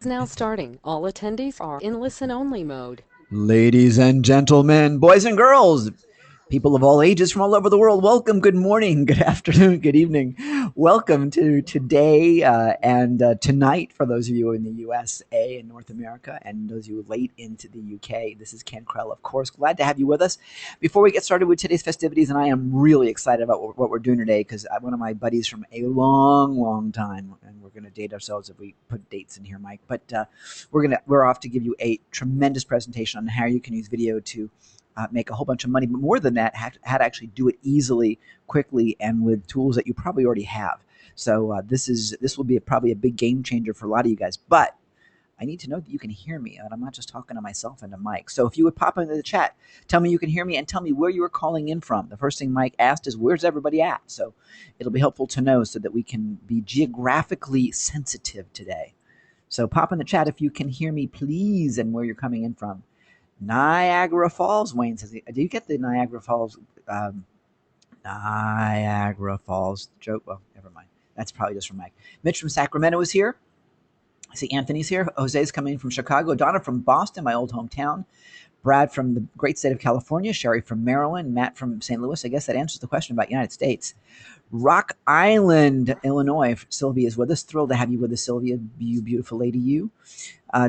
Now starting. All attendees are in listen-only mode. Ladies and gentlemen, boys and girls, people of all ages from all over the world, welcome. Good morning, good afternoon, good evening. Welcome to today and tonight for those of you in the USA and North America, and those of you late into the UK. This is Ken Krell, of course. Glad to have you with us. Before we get started with today's festivities, and I am really excited about what we're doing today because one of my buddies from a long, long time, and we're going to date ourselves if we put dates in here, Mike. But we're off to give you a tremendous presentation on how you can use video to make a whole bunch of money, but more than that, how to actually do it easily, quickly, and with tools that you probably already have. So this will be probably a big game changer for a lot of you guys. But I need to know that you can hear me, and I'm not just talking to myself and to Mike. So if you would pop into the chat, tell me you can hear me, and tell me where you are calling in from. The first thing Mike asked is, "Where's everybody at?" So it'll be helpful to know so that we can be geographically sensitive today. So pop in the chat if you can hear me, please, and where you're coming in from. Niagara Falls, Wayne says. Do you get the Niagara Falls? Niagara Falls joke? Well, never mind. That's probably just from Mike. Mitch from Sacramento is here. I see Anthony's here. Jose's coming from Chicago. Donna from Boston, my old hometown. Brad from the great state of California. Sherry from Maryland. Matt from St. Louis. I guess that answers the question about United States. Rock Island, Illinois. Sylvia is with us. Thrilled to have you with us, Sylvia. You beautiful lady, you.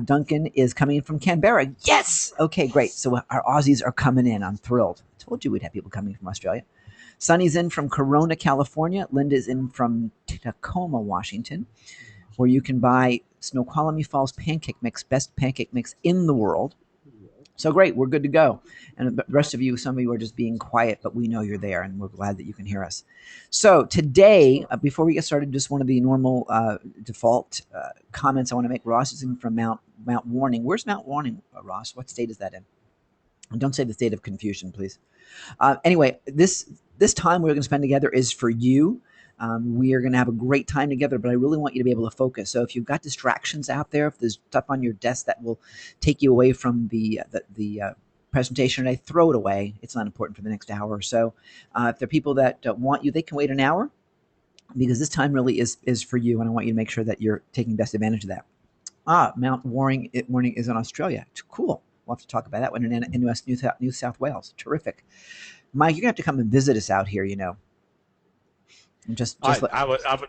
Duncan is coming in from Canberra. Yes! Okay, great. So our Aussies are coming in. I'm thrilled. I told you we'd have people coming from Australia. Sunny's in from Corona, California. Linda's in from Tacoma, Washington, where you can buy Snoqualmie Falls pancake mix, best pancake mix in the world. So great, we're good to go. And the rest of you, some of you are just being quiet, but we know you're there, and we're glad that you can hear us. So today, before we get started, just one of the normal default comments I want to make. Ross is in from Mount Warning. Where's Mount Warning, Ross? What state is that in? And don't say the state of confusion, please. Anyway, this time we're going to spend together is for you. We are going to have a great time together, but I really want you to be able to focus. So if you've got distractions out there, if there's stuff on your desk that will take you away from the presentation today, throw it away. It's not important for the next hour or so. If there are people that want you, they can wait an hour because this time really is for you, and I want you to make sure that you're taking best advantage of that. Mount Warning is in Australia. Cool. We'll have to talk about that one in New South Wales. Terrific. Mike, you're going to have to come and visit us out here, Just I, let, I would, I would,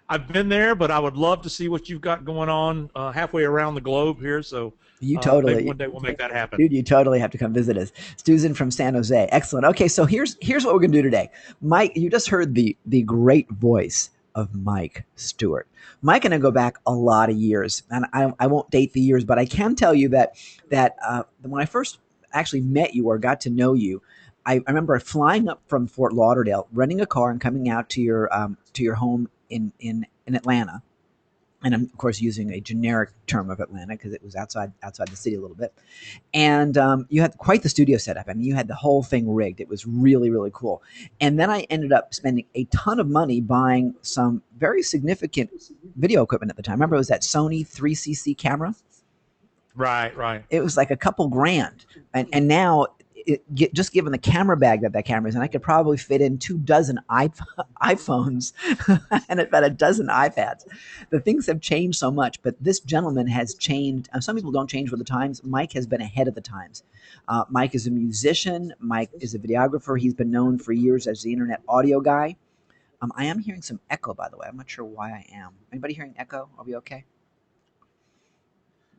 I've been there, but I would love to see what you've got going on halfway around the globe here. So you maybe totally, one day we'll make that happen. dude, you totally have to come visit us. Susan from San Jose. Excellent. Okay, so here's what we're going to do today. Mike, you just heard the great voice of Mike Stewart. Mike and I go back a lot of years, and I won't date the years, but I can tell you that when I first actually met you or got to know you, I remember flying up from Fort Lauderdale, renting a car, and coming out to your home in Atlanta. And I'm of course using a generic term of Atlanta because it was outside the city a little bit. And you had quite the studio set up. I mean, you had the whole thing rigged. It was really, really cool. And then I ended up spending a ton of money buying some very significant video equipment at the time. Remember, it was that Sony 3cc camera. Right, right. It was like a couple grand, and now just given the camera bag that camera is, and I could probably fit in 24 iPhones and about a dozen iPads. The things have changed so much, but this gentleman has changed. Some people don't change with the times. Mike has been ahead of the times. Mike is a musician. Mike is a videographer. He's been known for years as the internet audio guy. I am hearing some echo, by the way. I'm not sure why I am. Anybody hearing echo? Are we okay?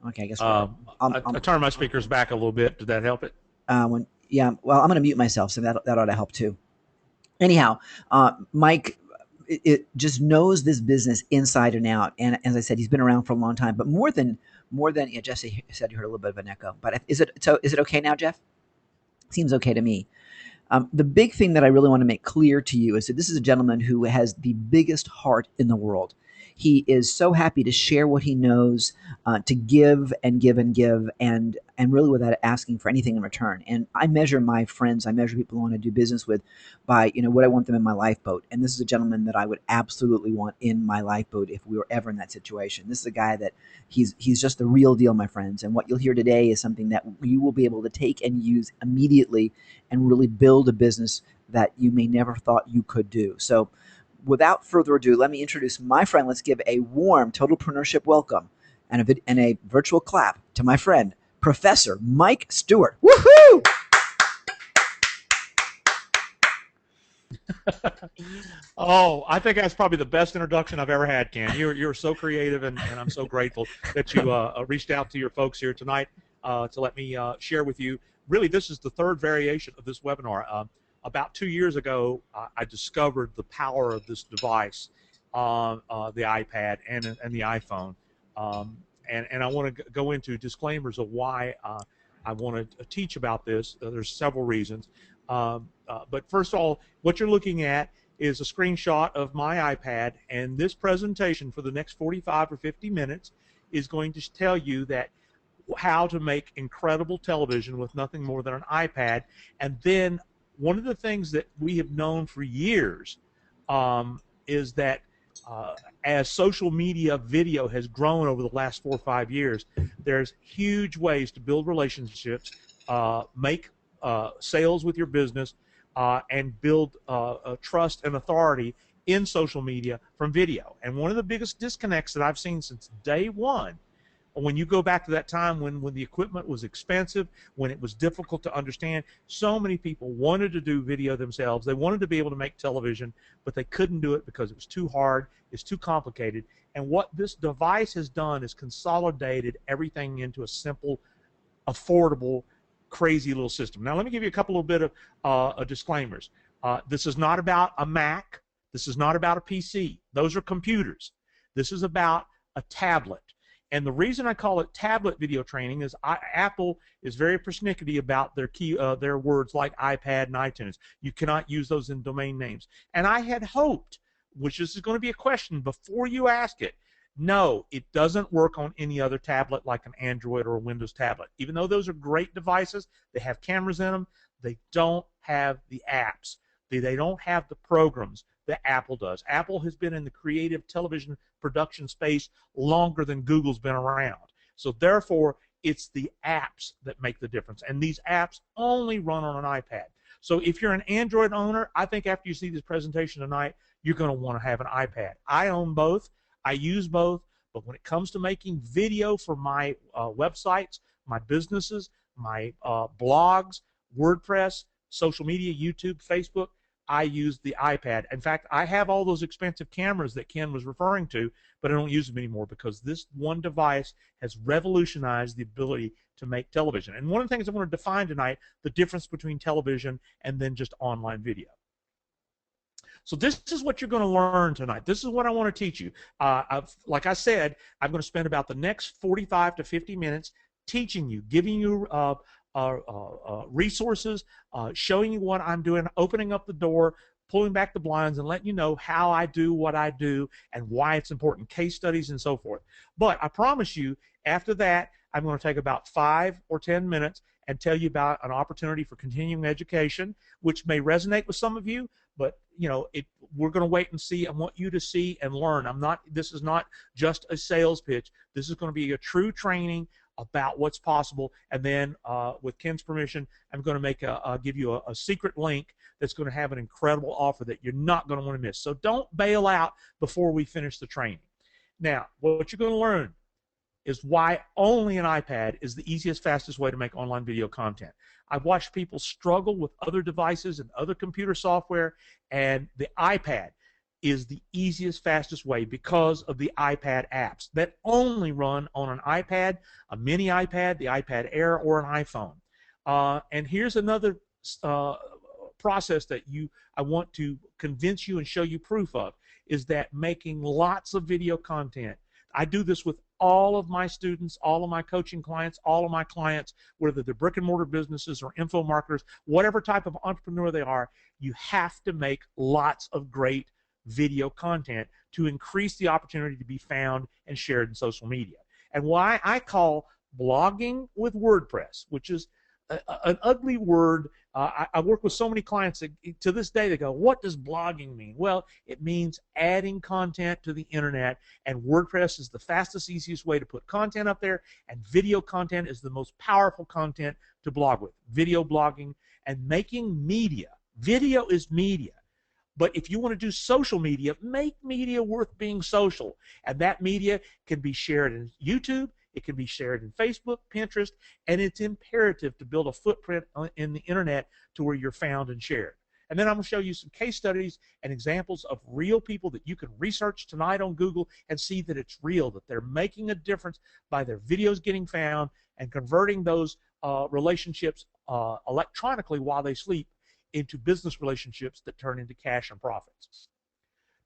Okay, I guess we're. I turned my speakers back a little bit. Did that help it? Yeah, well, I'm going to mute myself, so that ought to help too. Anyhow, Mike it just knows this business inside and out, and as I said, he's been around for a long time. But more than yeah, Jesse said you heard a little bit of an echo. But is it okay now, Jeff? Seems okay to me. The big thing that I really want to make clear to you is that this is a gentleman who has the biggest heart in the world. He is so happy to share what he knows, to give and give and give, and really without asking for anything in return. And I measure my friends, I measure people I want to do business with by what I want them in my lifeboat. And this is a gentleman that I would absolutely want in my lifeboat if we were ever in that situation. This is a guy that he's just the real deal, my friends. And what you'll hear today is something that you will be able to take and use immediately and really build a business that you may never thought you could do. So without further ado, let me introduce my friend. Let's give a warm Totalpreneurship welcome. and a virtual clap to my friend, Professor Mike Stewart. Woohoo! Oh, I think that's probably the best introduction I've ever had, Ken. You're so creative, and I'm so grateful that you reached out to your folks here tonight to let me share with you. Really, this is the third variation of this webinar. About 2 years ago, I discovered the power of this device, the iPad and the iPhone. And I want to go into disclaimers of why I want to teach about this. There's several reasons. But first of all, what you're looking at is a screenshot of my iPad, and this presentation for the next 45 or 50 minutes is going to tell you that how to make incredible television with nothing more than an iPad. And then one of the things that we have known for years is that as social media video has grown over the last 4 or 5 years, there's huge ways to build relationships, make sales with your business, and build trust and authority in social media from video. And one of the biggest disconnects that I've seen since day one, when you go back to that time when the equipment was expensive, when it was difficult to understand, so many people wanted to do video themselves. They wanted to be able to make television, but they couldn't do it because it was too hard, it's too complicated. And what this device has done is consolidated everything into a simple, affordable, crazy little system. Now, let me give you a couple of bit of disclaimers. This is not about a Mac. This is not about a PC. Those are computers. This is about a tablet. And the reason I call it tablet video training is Apple is very persnickety about their words like iPad and iTunes. You cannot use those in domain names. And I had hoped, which is going to be a question before you ask it, no, it doesn't work on any other tablet like an Android or a Windows tablet. Even though those are great devices, they have cameras in them, they don't have the apps. They don't have the programs that Apple does. Apple has been in the creative television production space longer than Google's been around. So therefore, it's the apps that make the difference. And these apps only run on an iPad. So if you're an Android owner, I think after you see this presentation tonight, you're going to want to have an iPad. I own both. I use both. But when it comes to making video for my websites, my businesses, my blogs, WordPress, social media, YouTube, Facebook, I use the iPad. In fact, I have all those expensive cameras that Ken was referring to, but I don't use them anymore because this one device has revolutionized the ability to make television. And one of the things I want to define tonight, the difference between television and then just online video. So this is what you're going to learn tonight. This is what I want to teach you. Like I said, I'm going to spend about the next 45 to 50 minutes teaching you, giving you resources, showing you what I'm doing, opening up the door, pulling back the blinds, and letting you know how I do what I do and why it's important, case studies and so forth. But I promise you, after that, I'm going to take about 5 or 10 minutes and tell you about an opportunity for continuing education, which may resonate with some of you, but you know, we're going to wait and see. I want you to see and learn. This is not just a sales pitch. This is going to be a true training about what's possible, and then with Ken's permission, I'm going to give you a secret link that's going to have an incredible offer that you're not going to want to miss. So don't bail out before we finish the training. Now, what you're going to learn is why only an iPad is the easiest, fastest way to make online video content. I've watched people struggle with other devices and other computer software, and the iPad is the easiest, fastest way because of the iPad apps that only run on an iPad, a mini iPad, the iPad Air, or an iPhone. And here's another process that I want to convince you and show you proof of, is that making lots of video content. I do this with all of my students, all of my coaching clients, all of my clients, whether they're brick and mortar businesses or info marketers, whatever type of entrepreneur they are, you have to make lots of great video content to increase the opportunity to be found and shared in social media. And why I call blogging with WordPress, which is an ugly word. I work with so many clients that to this day they go, what does blogging mean? Well, it means adding content to the internet, and WordPress is the fastest, easiest way to put content up there, and video content is the most powerful content to blog with. Video blogging and making media. Video is media. But if you want to do social media, make media worth being social. And that media can be shared in YouTube, it can be shared in Facebook, Pinterest, and it's imperative to build a footprint in the internet to where you're found and shared. And then I'm going to show you some case studies and examples of real people that you can research tonight on Google and see that it's real, that they're making a difference by their videos getting found and converting those relationships electronically while they sleep into business relationships that turn into cash and profits.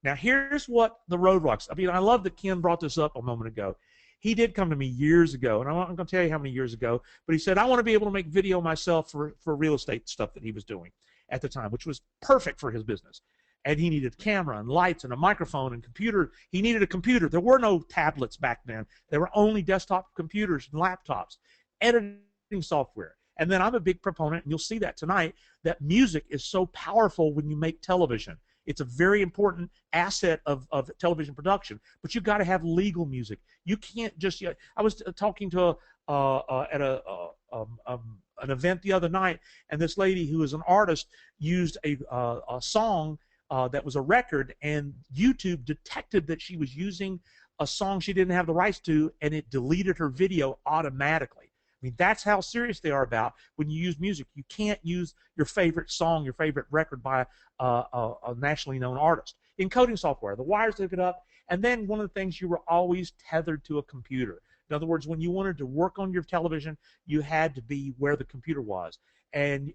Now, here's what the roadblocks. I mean, I love that Ken brought this up a moment ago. He did come to me years ago, and I'm not going to tell you how many years ago, but he said, I want to be able to make video myself for real estate stuff that he was doing at the time, which was perfect for his business. And he needed a camera and lights and a microphone and computer. He needed a computer. There were no tablets back then. There were only desktop computers and laptops, editing software. And then I'm a big proponent, and you'll see that tonight, that music is so powerful when you make television. It's a very important asset of television production, but you've got to have legal music. You can't just, I was talking to at an event the other night, and this lady who is an artist used a song that was a record, and YouTube detected that she was using a song she didn't have the rights to, and it deleted her video automatically. I mean, that's how serious they are about when you use music. You can't use your favorite song, your favorite record by a nationally known artist. Encoding software, the wires hook it up, and then one of the things, you were always tethered to a computer. In other words, when you wanted to work on your television, you had to be where the computer was. And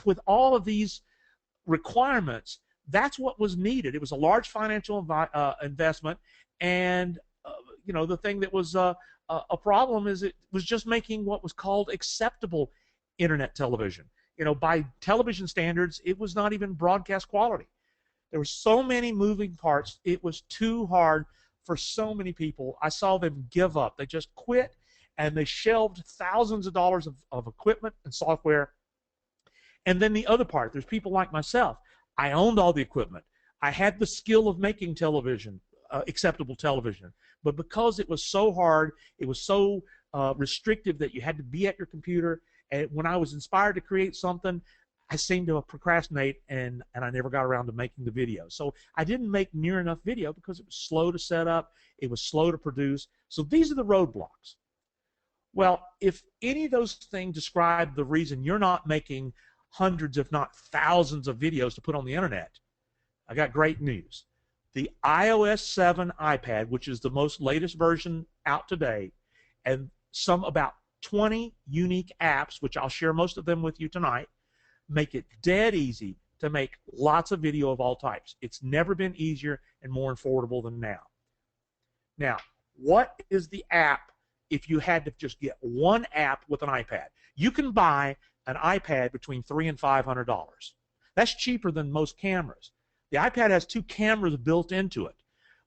with all of these requirements, that's what was needed. It was a large financial investment, and you know, the thing that was a problem is it was just making what was called acceptable internet television. You know, by television standards, it was not even broadcast quality. There were so many moving parts. It was too hard for so many people. I saw them give up. They just quit, and they shelved thousands of dollars of equipment and software. And then the other part, there's people like myself. I owned all the equipment. I had the skill of making television, acceptable television. But because it was so hard, it was so restrictive that you had to be at your computer, and when I was inspired to create something, I seemed to procrastinate, and I never got around to making the video. So I didn't make near enough video because it was slow to set up, it was slow to produce. So these are the roadblocks. Well, if any of those things describe the reason you're not making hundreds, if not thousands, of videos to put on the internet, I got great news. The iOS 7 iPad, which is the most latest version out today, and some about 20 unique apps, which I'll share most of them with you tonight, make it dead easy to make lots of video of all types. It's never been easier and more affordable than now. Now, what is the app if you had to just get one app with an iPad? You can buy an iPad between $300 and $500. That's cheaper than most cameras. The iPad has 2 cameras built into it,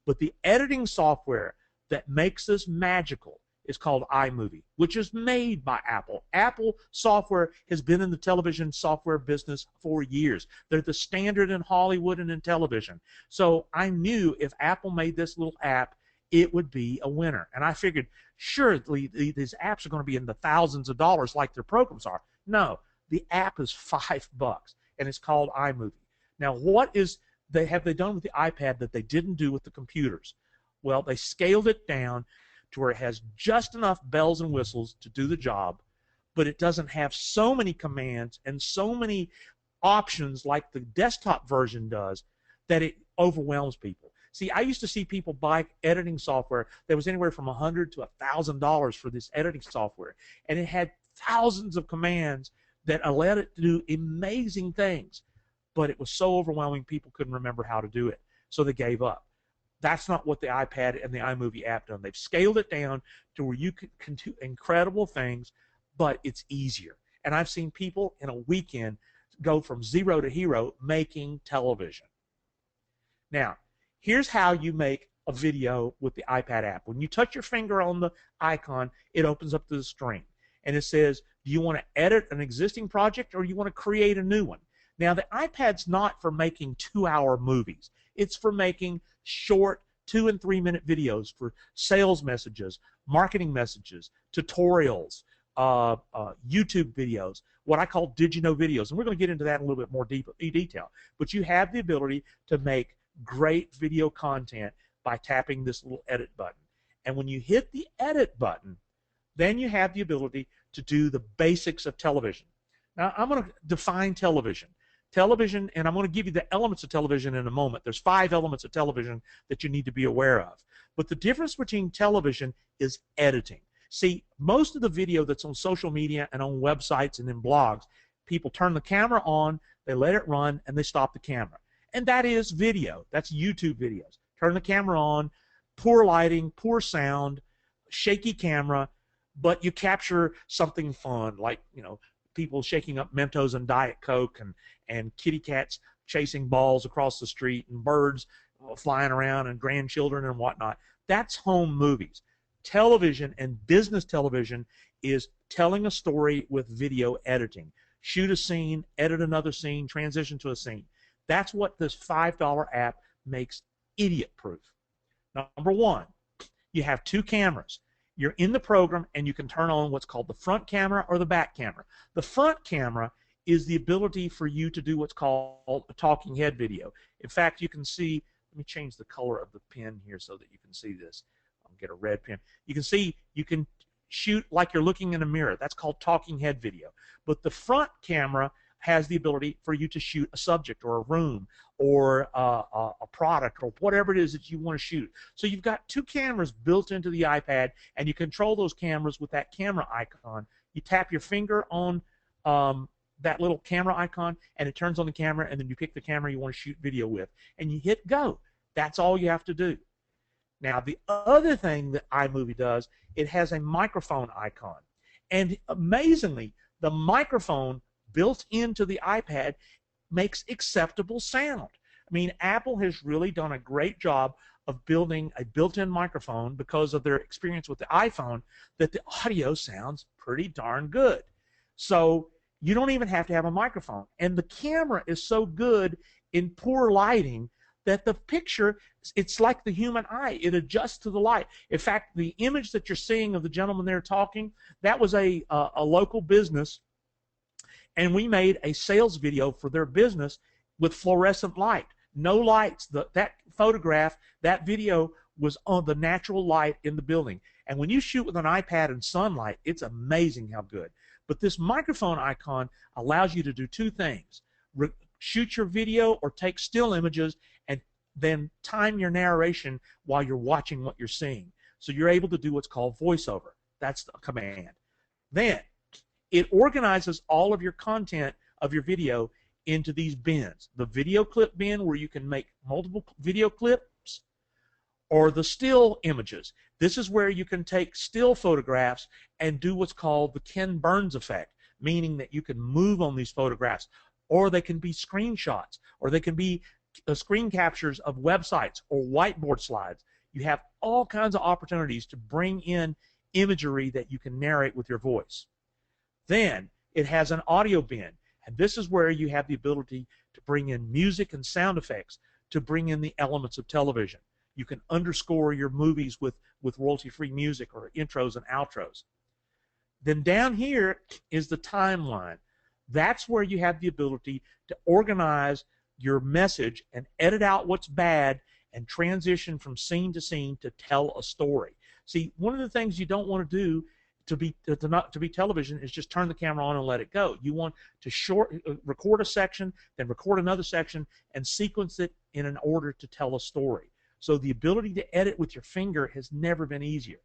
but the editing software that makes this magical is called iMovie, which is made by Apple. Apple software has been in the television software business for years. They're the standard in Hollywood and in television. So I knew if Apple made this little app, it would be a winner. And I figured, surely these apps are going to be in the thousands of dollars like their programs are. No, the app is $5, and it's called iMovie. Now, what have they done with the iPad that they didn't do with the computers? Well, they scaled it down to where it has just enough bells and whistles to do the job, but it doesn't have so many commands and so many options like the desktop version does that it overwhelms people. See, I used to see people buy editing software that was anywhere from $100 to $1,000 for this editing software, and it had thousands of commands that allowed it to do amazing things, but it was so overwhelming people couldn't remember how to do it, so they gave up. That's not what the iPad and the iMovie app done. They've scaled it down to where you can do incredible things, but it's easier. And I've seen people in a weekend go from zero to hero making television. Now, here's how you make a video with the iPad app. When you touch your finger on the icon, it opens up the screen, and it says, do you want to edit an existing project or do you want to create a new one? Now, the iPad's not for making 2-hour movies. It's for making short 2- and 3-minute videos for sales messages, marketing messages, tutorials, YouTube videos, what I call did you know videos, and we're going to get into that in a little bit more detail. But you have the ability to make great video content by tapping this little edit button. And when you hit the edit button, then you have the ability to do the basics of television. Now, I'm going to define television. Television, and I'm going to give you the elements of television in a moment. There's 5 elements of television that you need to be aware of. But the difference between television is editing. See, most of the video that's on social media and on websites and in blogs, people turn the camera on, they let it run, and they stop the camera. And that is video. That's YouTube videos. Turn the camera on, poor lighting, poor sound, shaky camera, but you capture something fun, like, you know, people shaking up Mentos and Diet Coke, and kitty cats chasing balls across the street, and birds flying around, and grandchildren and whatnot. That's home movies. Television and business television is telling a story with video editing. Shoot a scene, edit another scene, transition to a scene. That's what this $5 app makes idiot-proof. Number one, you have 2 cameras. You're in the program, and you can turn on what's called the front camera or the back camera. The front camera is the ability for you to do what's called a talking head video. In fact, you can see, let me change the color of the pen here so that you can see this. I'll get a red pen. You can see you can shoot like you're looking in a mirror. That's called talking head video. But the front camera has the ability for you to shoot a subject or a room or a product or whatever it is that you want to shoot. So you've got 2 cameras built into the iPad, and you control those cameras with that camera icon. You tap your finger on that little camera icon, and it turns on the camera, and then you pick the camera you want to shoot video with, and you hit go. That's all you have to do. Now, the other thing that iMovie does, it has a microphone icon. And amazingly, the microphone built into the iPad makes acceptable sound. I mean, Apple has really done a great job of building a built-in microphone because of their experience with the iPhone, that the audio sounds pretty darn good. So you don't even have to have a microphone. And the camera is so good in poor lighting that the picture, it's like the human eye. It adjusts to the light. In fact, the image that you're seeing of the gentleman there talking, that was a local business, and we made a sales video for their business with fluorescent light. No lights. That photograph, that video was on the natural light in the building. And when you shoot with an iPad in sunlight, it's amazing how good. But this microphone icon allows you to do 2 things. Shoot your video or take still images, and then time your narration while you're watching what you're seeing. So you're able to do what's called voiceover. That's the command. Then it organizes all of your content of your video into these bins. The video clip bin, where you can make multiple video clips, or the still images. This is where you can take still photographs and do what's called the Ken Burns effect, meaning that you can move on these photographs, or they can be screenshots, or they can be screen captures of websites or whiteboard slides. You have all kinds of opportunities to bring in imagery that you can narrate with your voice. Then it has an audio bin, and this is where you have the ability to bring in music and sound effects, to bring in the elements of television. You can underscore your movies with royalty-free music or intros and outros. Then down here is the timeline. That's where you have the ability to organize your message and edit out what's bad and transition from scene to scene to tell a story. See, one of the things you don't want to do to be television is just turn the camera on and let it go. You want to record a section, then record another section, and sequence it in an order to tell a story. So the ability to edit with your finger has never been easier.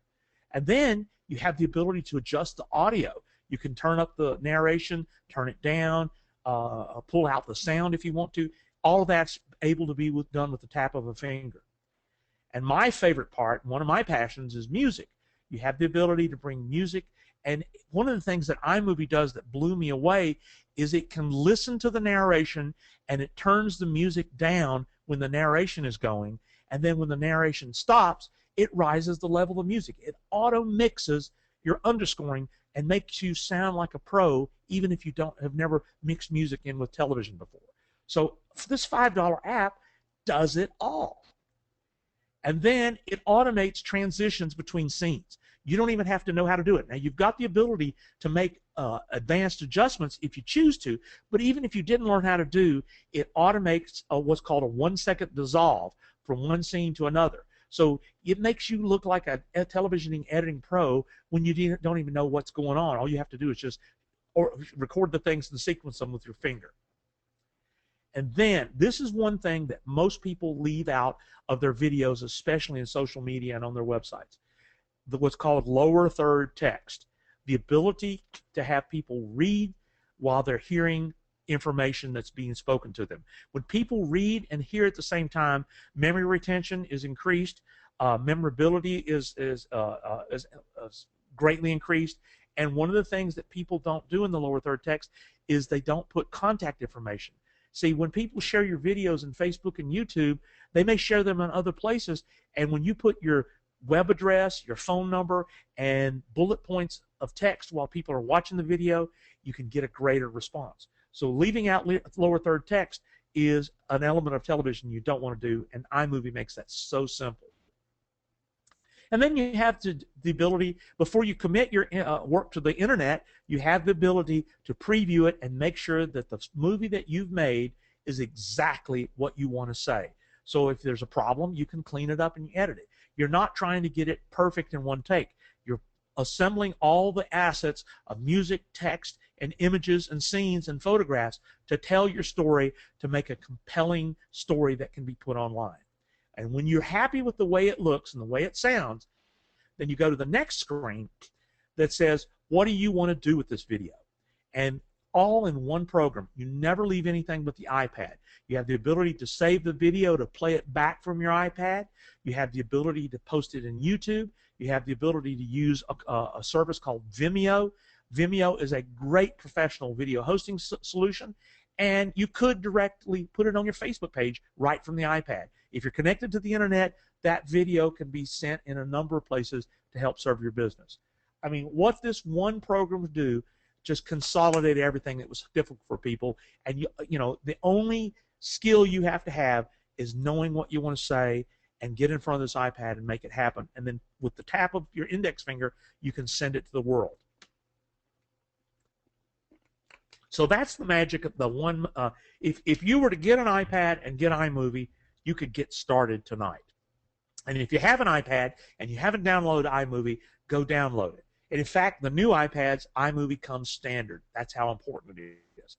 And then you have the ability to adjust the audio. You can turn up the narration, turn it down, pull out the sound if you want to. All of that's able to be done with the tap of a finger. And my favorite part, one of my passions, is music. You have the ability to bring music, and one of the things that iMovie does that blew me away is it can listen to the narration, and it turns the music down when the narration is going, and then when the narration stops, it rises the level of music. It auto mixes your underscoring and makes you sound like a pro, even if you have never mixed music in with television before. So this $5 app does it all. And then it automates transitions between scenes. You don't even have to know how to do it. Now, you've got the ability to make advanced adjustments if you choose to, but even if you didn't learn how to do, it automates what's called a 1-second dissolve from one scene to another. So it makes you look like a television editing pro when you don't even know what's going on. All you have to do is just record the things and sequence them with your finger. And then this is one thing that most people leave out of their videos, especially in social media and on their websites, what's called lower third text, the ability to have people read while they're hearing information that's being spoken to them. When people read and hear at the same time, memory retention is increased, memorability is greatly increased, and one of the things that people don't do in the lower third text is they don't put contact information. See, when people share your videos in Facebook and YouTube, they may share them in other places, and when you put your web address, your phone number, and bullet points of text while people are watching the video, you can get a greater response. So leaving out lower third text is an element of television you don't want to do, and iMovie makes that so simple. And then you have the ability, before you commit your work to the internet, you have the ability to preview it and make sure that the movie that you've made is exactly what you want to say. So if there's a problem, you can clean it up and you edit it. You're not trying to get it perfect in one take. You're assembling all the assets of music, text, and images and scenes and photographs to tell your story, to make a compelling story that can be put online. And when you're happy with the way it looks and the way it sounds, then you go to the next screen that says, what do you want to do with this video? And all in one program. You never leave anything but the iPad. You have the ability to save the video, to play it back from your iPad. You have the ability to post it in YouTube. You have the ability to use a service called Vimeo. Vimeo is a great professional video hosting solution, and you could directly put it on your Facebook page right from the iPad. If you're connected to the internet, that video can be sent in a number of places to help serve your business. I mean, what this one program would do, just consolidate everything that was difficult for people, and you know, the only skill you have to have is knowing what you want to say and get in front of this iPad and make it happen. And then with the tap of your index finger, you can send it to the world. So that's the magic of the one. If you were to get an iPad and get iMovie, you could get started tonight. And if you have an iPad and you haven't downloaded iMovie, go download it. And in fact, the new iPads, iMovie comes standard. That's how important it is.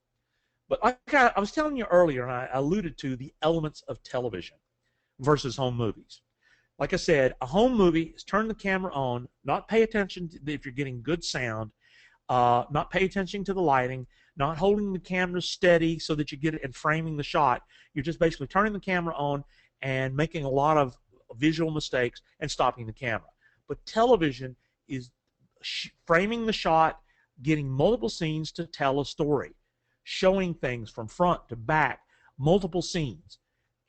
But like I was telling you earlier, and I alluded to the elements of television versus home movies. Like I said, a home movie is turn the camera on, not pay attention to if you're getting good sound, not pay attention to the lighting, not holding the camera steady so that you get it and framing the shot. You're just basically turning the camera on and making a lot of visual mistakes and stopping the camera. But television is framing the shot, getting multiple scenes to tell a story, showing things from front to back, multiple scenes,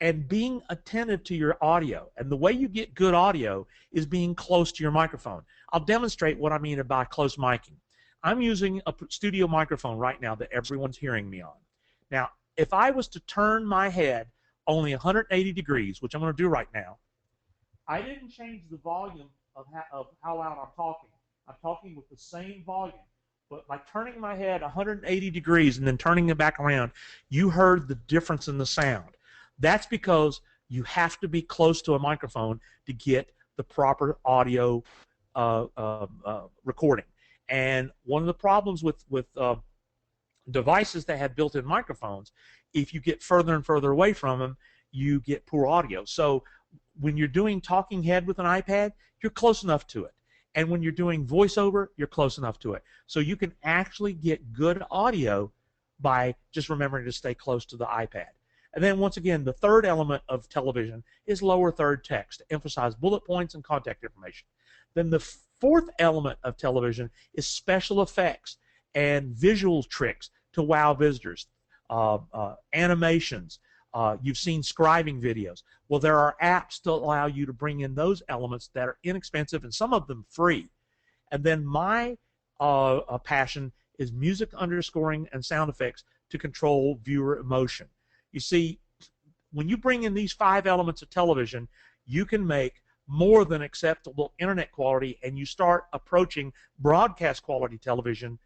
and being attentive to your audio. And the way you get good audio is being close to your microphone. I'll demonstrate what I mean by close miking. I'm using a studio microphone right now that everyone's hearing me on. Now, if I was to turn my head only 180 degrees, which I'm going to do right now, I didn't change the volume of how loud I'm talking. I'm talking with the same volume. But by turning my head 180 degrees and then turning it back around, you heard the difference in the sound. That's because you have to be close to a microphone to get the proper audio recording. And one of the problems with devices that have built-in microphones, if you get further and further away from them, you get poor audio. So when you're doing talking head with an iPad, you're close enough to it. And when you're doing voiceover, you're close enough to it. So you can actually get good audio by just remembering to stay close to the iPad. And then once again, the third element of television is lower third text to emphasize bullet points and contact information. Then the fourth element of television is special effects and visual tricks to wow visitors, animations. You've seen scribing videos. Well, there are apps to allow you to bring in those elements that are inexpensive and some of them free. And then my passion is music underscoring and sound effects to control viewer emotion. You see, when you bring in these 5 elements of television, you can make more than acceptable internet quality, and you start approaching broadcast quality television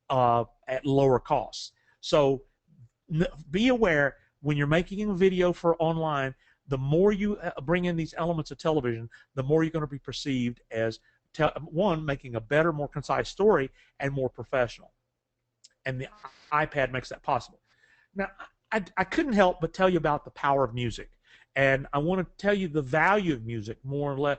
at lower costs. So be aware when you're making a video for online, the more you bring in these elements of television, the more you're going to be perceived as, one, making a better, more concise story and more professional. And the iPad makes that possible. Now, I couldn't help but tell you about the power of music. And I want to tell you the value of music more or less.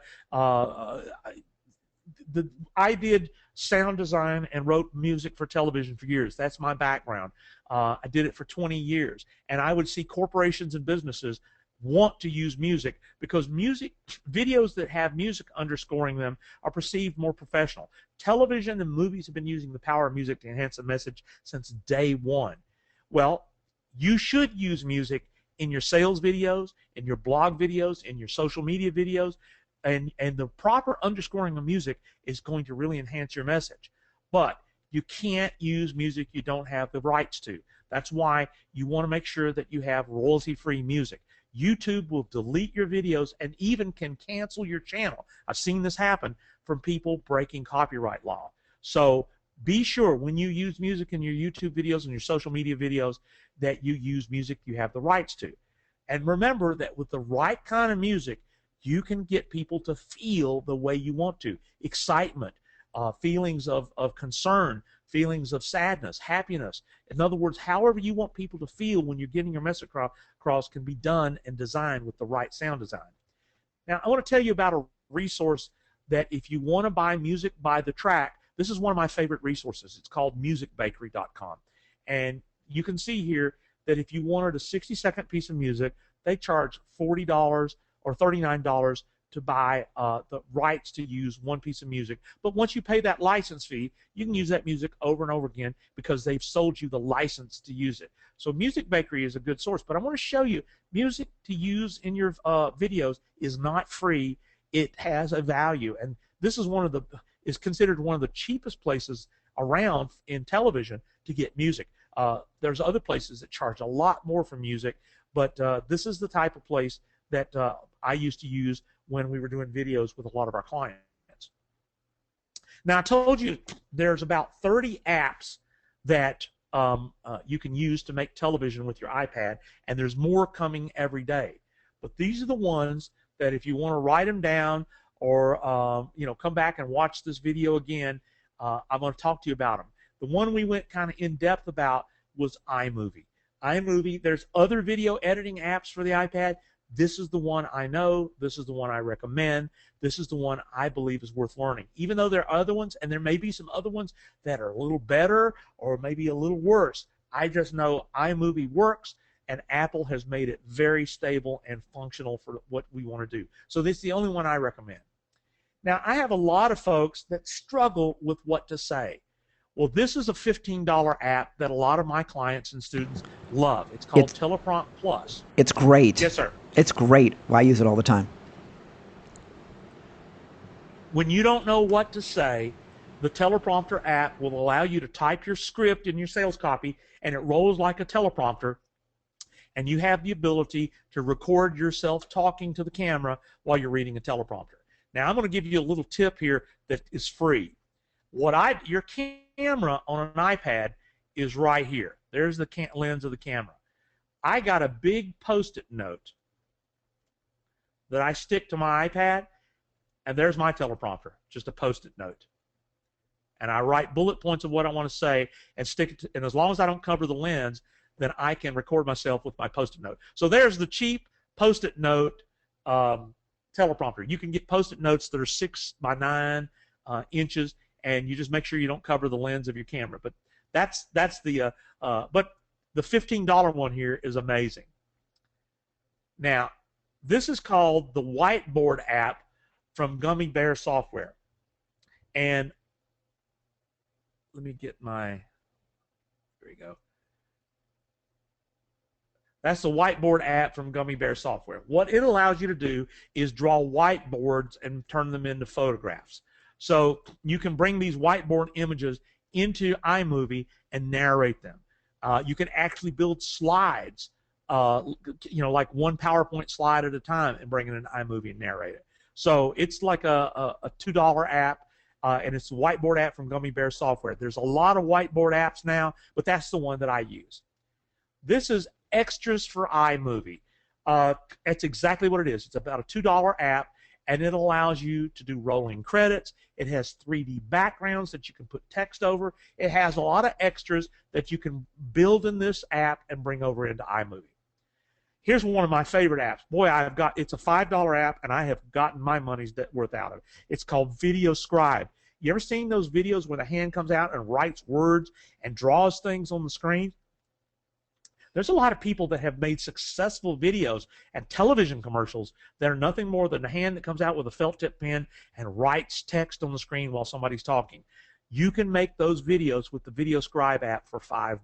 I did sound design and wrote music for television for years. That's my background. I did it for 20 years. And I would see corporations and businesses want to use music because music, videos that have music underscoring them are perceived more professional. Television and movies have been using the power of music to enhance a message since day one. Well, you should use music in your sales videos, in your blog videos, in your social media videos, and the proper underscoring of music is going to really enhance your message. But you can't use music you don't have the rights to. That's why you want to make sure that you have royalty-free music. YouTube will delete your videos and even can cancel your channel. I've seen this happen from people breaking copyright law. So be sure when you use music in your YouTube videos and your social media videos that you use music you have the rights to. And remember that with the right kind of music, you can get people to feel the way you want to. Excitement, feelings of concern, feelings of sadness, happiness. In other words, however you want people to feel when you're getting your message across can be done and designed with the right sound design. Now, I want to tell you about a resource that if you want to buy music by the track, this is one of my favorite resources. It's called musicbakery.com. And you can see here that if you wanted a 60-second piece of music, they charge $40 or $39 to buy the rights to use one piece of music. But once you pay that license fee, you can use that music over and over again because they've sold you the license to use it. So Music Bakery is a good source. But I want to show you, music to use in your videos is not free. It has a value. And this is is considered one of the cheapest places around in television to get music. There's other places that charge a lot more for music, but this is the type of place that I used to use when we were doing videos with a lot of our clients. Now, I told you there's about 30 apps that you can use to make television with your iPad, and there's more coming every day. But these are the ones that if you want to write them down or come back and watch this video again, I'm going to talk to you about them. The one we went kind of in depth about was iMovie. iMovie, there's other video editing apps for the iPad. This is the one I know. This is the one I recommend. This is the one I believe is worth learning. Even though there are other ones, and there may be some other ones that are a little better or maybe a little worse, I just know iMovie works, and Apple has made it very stable and functional for what we want to do. So this is the only one I recommend. Now, I have a lot of folks that struggle with what to say. Well, this is a $15 app that a lot of my clients and students love. It's called Teleprompt Plus. It's great. Yes, sir. It's great. I use it all the time. When you don't know what to say, the teleprompter app will allow you to type your script in your sales copy, and it rolls like a teleprompter, and you have the ability to record yourself talking to the camera while you're reading a teleprompter. Now, I'm going to give you a little tip here that is free. Your camera on an iPad is right here. There's the lens of the camera. I got a big Post-it note that I stick to my iPad, and there's my teleprompter, just a Post-it note. And I write bullet points of what I want to say and stick it to, and as long as I don't cover the lens, then I can record myself with my Post-it note. So there's the cheap Post-it note teleprompter. You can get Post-it notes that are 6 by 9 inches, and you just make sure you don't cover the lens of your camera. But that's the but the $15 one here is amazing. Now, this is called the Whiteboard app from Gummy Bear Software. And let me get my, there you go. That's the Whiteboard app from Gummy Bear Software. What it allows you to do is draw whiteboards and turn them into photographs. So you can bring these whiteboard images into iMovie and narrate them. You can actually build slides like one PowerPoint slide at a time and bring it in iMovie and narrate it. So it's like a $2 app, and it's a whiteboard app from Gummy Bear Software. There's a lot of whiteboard apps now, but that's the one that I use. This is extras for iMovie. That's exactly what it is. It's about a $2 app, and it allows you to do rolling credits. It has 3D backgrounds that you can put text over. It has a lot of extras that you can build in this app and bring over into iMovie. Here's one of my favorite apps. Boy, it's a $5 app, and I have gotten my money's worth out of it. It's called Video Scribe. You ever seen those videos where the hand comes out and writes words and draws things on the screen? There's a lot of people that have made successful videos and television commercials that are nothing more than a hand that comes out with a felt tip pen and writes text on the screen while somebody's talking. You can make those videos with the Video Scribe app for $5.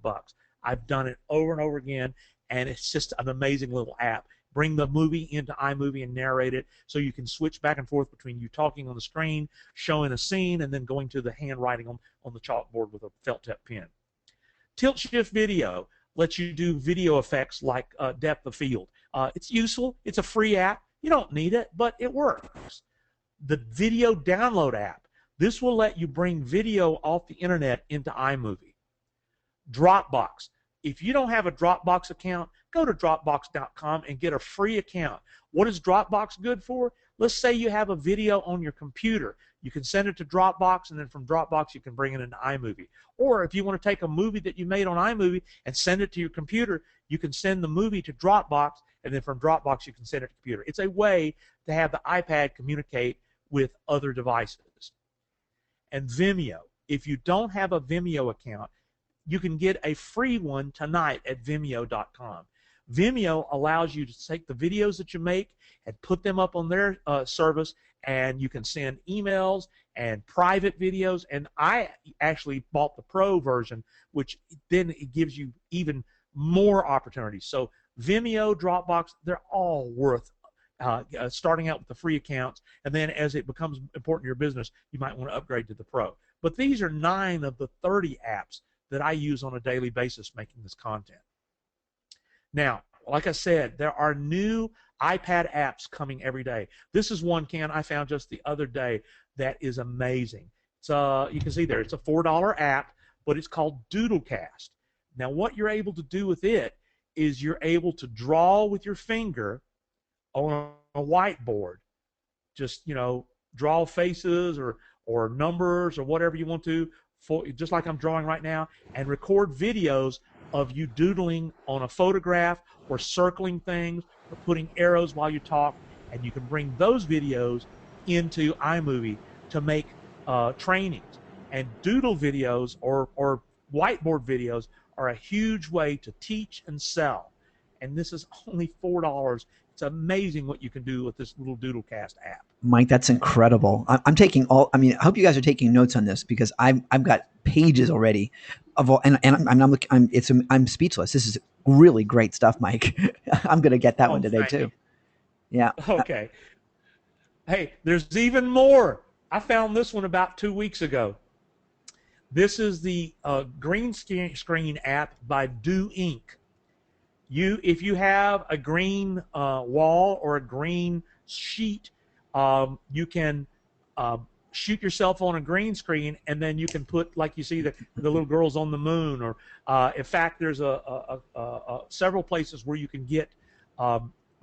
I've done it over and over again, and it's just an amazing little app. Bring the movie into iMovie and narrate it so you can switch back and forth between you talking on the screen, showing a scene, and then going to the handwriting on the chalkboard with a felt tip pen. Tilt Shift Video lets you do video effects like depth of field. It's useful. It's a free app. You don't need it, but it works. The Video Download app. This will let you bring video off the internet into iMovie. Dropbox. If you don't have a Dropbox account, go to Dropbox.com and get a free account. What is Dropbox good for? Let's say you have a video on your computer. You can send it to Dropbox, and then from Dropbox you can bring it into iMovie. Or if you want to take a movie that you made on iMovie and send it to your computer, you can send the movie to Dropbox, and then from Dropbox you can send it to the computer. It's a way to have the iPad communicate with other devices. And Vimeo. If you don't have a Vimeo account, you can get a free one tonight at Vimeo.com. Vimeo allows you to take the videos that you make and put them up on their service, and you can send emails and private videos. And I actually bought the Pro version, which then it gives you even more opportunities. So Vimeo, Dropbox, they're all worth starting out with the free accounts, and then as it becomes important to your business, you might want to upgrade to the Pro. But these are 9 of the 30 apps that I use on a daily basis making this content. Now, like I said, there are new iPad apps coming every day. This is one, Ken, I found just the other day that is amazing. It's you can see there, it's a $4 app, but it's called Doodlecast. Now, what you're able to do with it is you're able to draw with your finger on a whiteboard. Just, draw faces or numbers or whatever you want to, just like I'm drawing right now, and record videos of you doodling on a photograph or circling things or putting arrows while you talk, and you can bring those videos into iMovie to make trainings. And doodle videos or whiteboard videos are a huge way to teach and sell. And this is only $4. It's amazing what you can do with this little Doodlecast app. Mike, that's incredible. I'm taking I hope you guys are taking notes on this, because I've got pages already of all, and I'm speechless. This is really great stuff, Mike. I'm going to get that one today too. Yeah. Okay. Hey, there's even more. I found this one about 2 weeks ago. This is the green screen app by Do Inc. If you have a green wall or a green sheet, you can shoot yourself on a green screen, and then you can put, like you see the little girls on the moon, or in fact, there's several places where you can get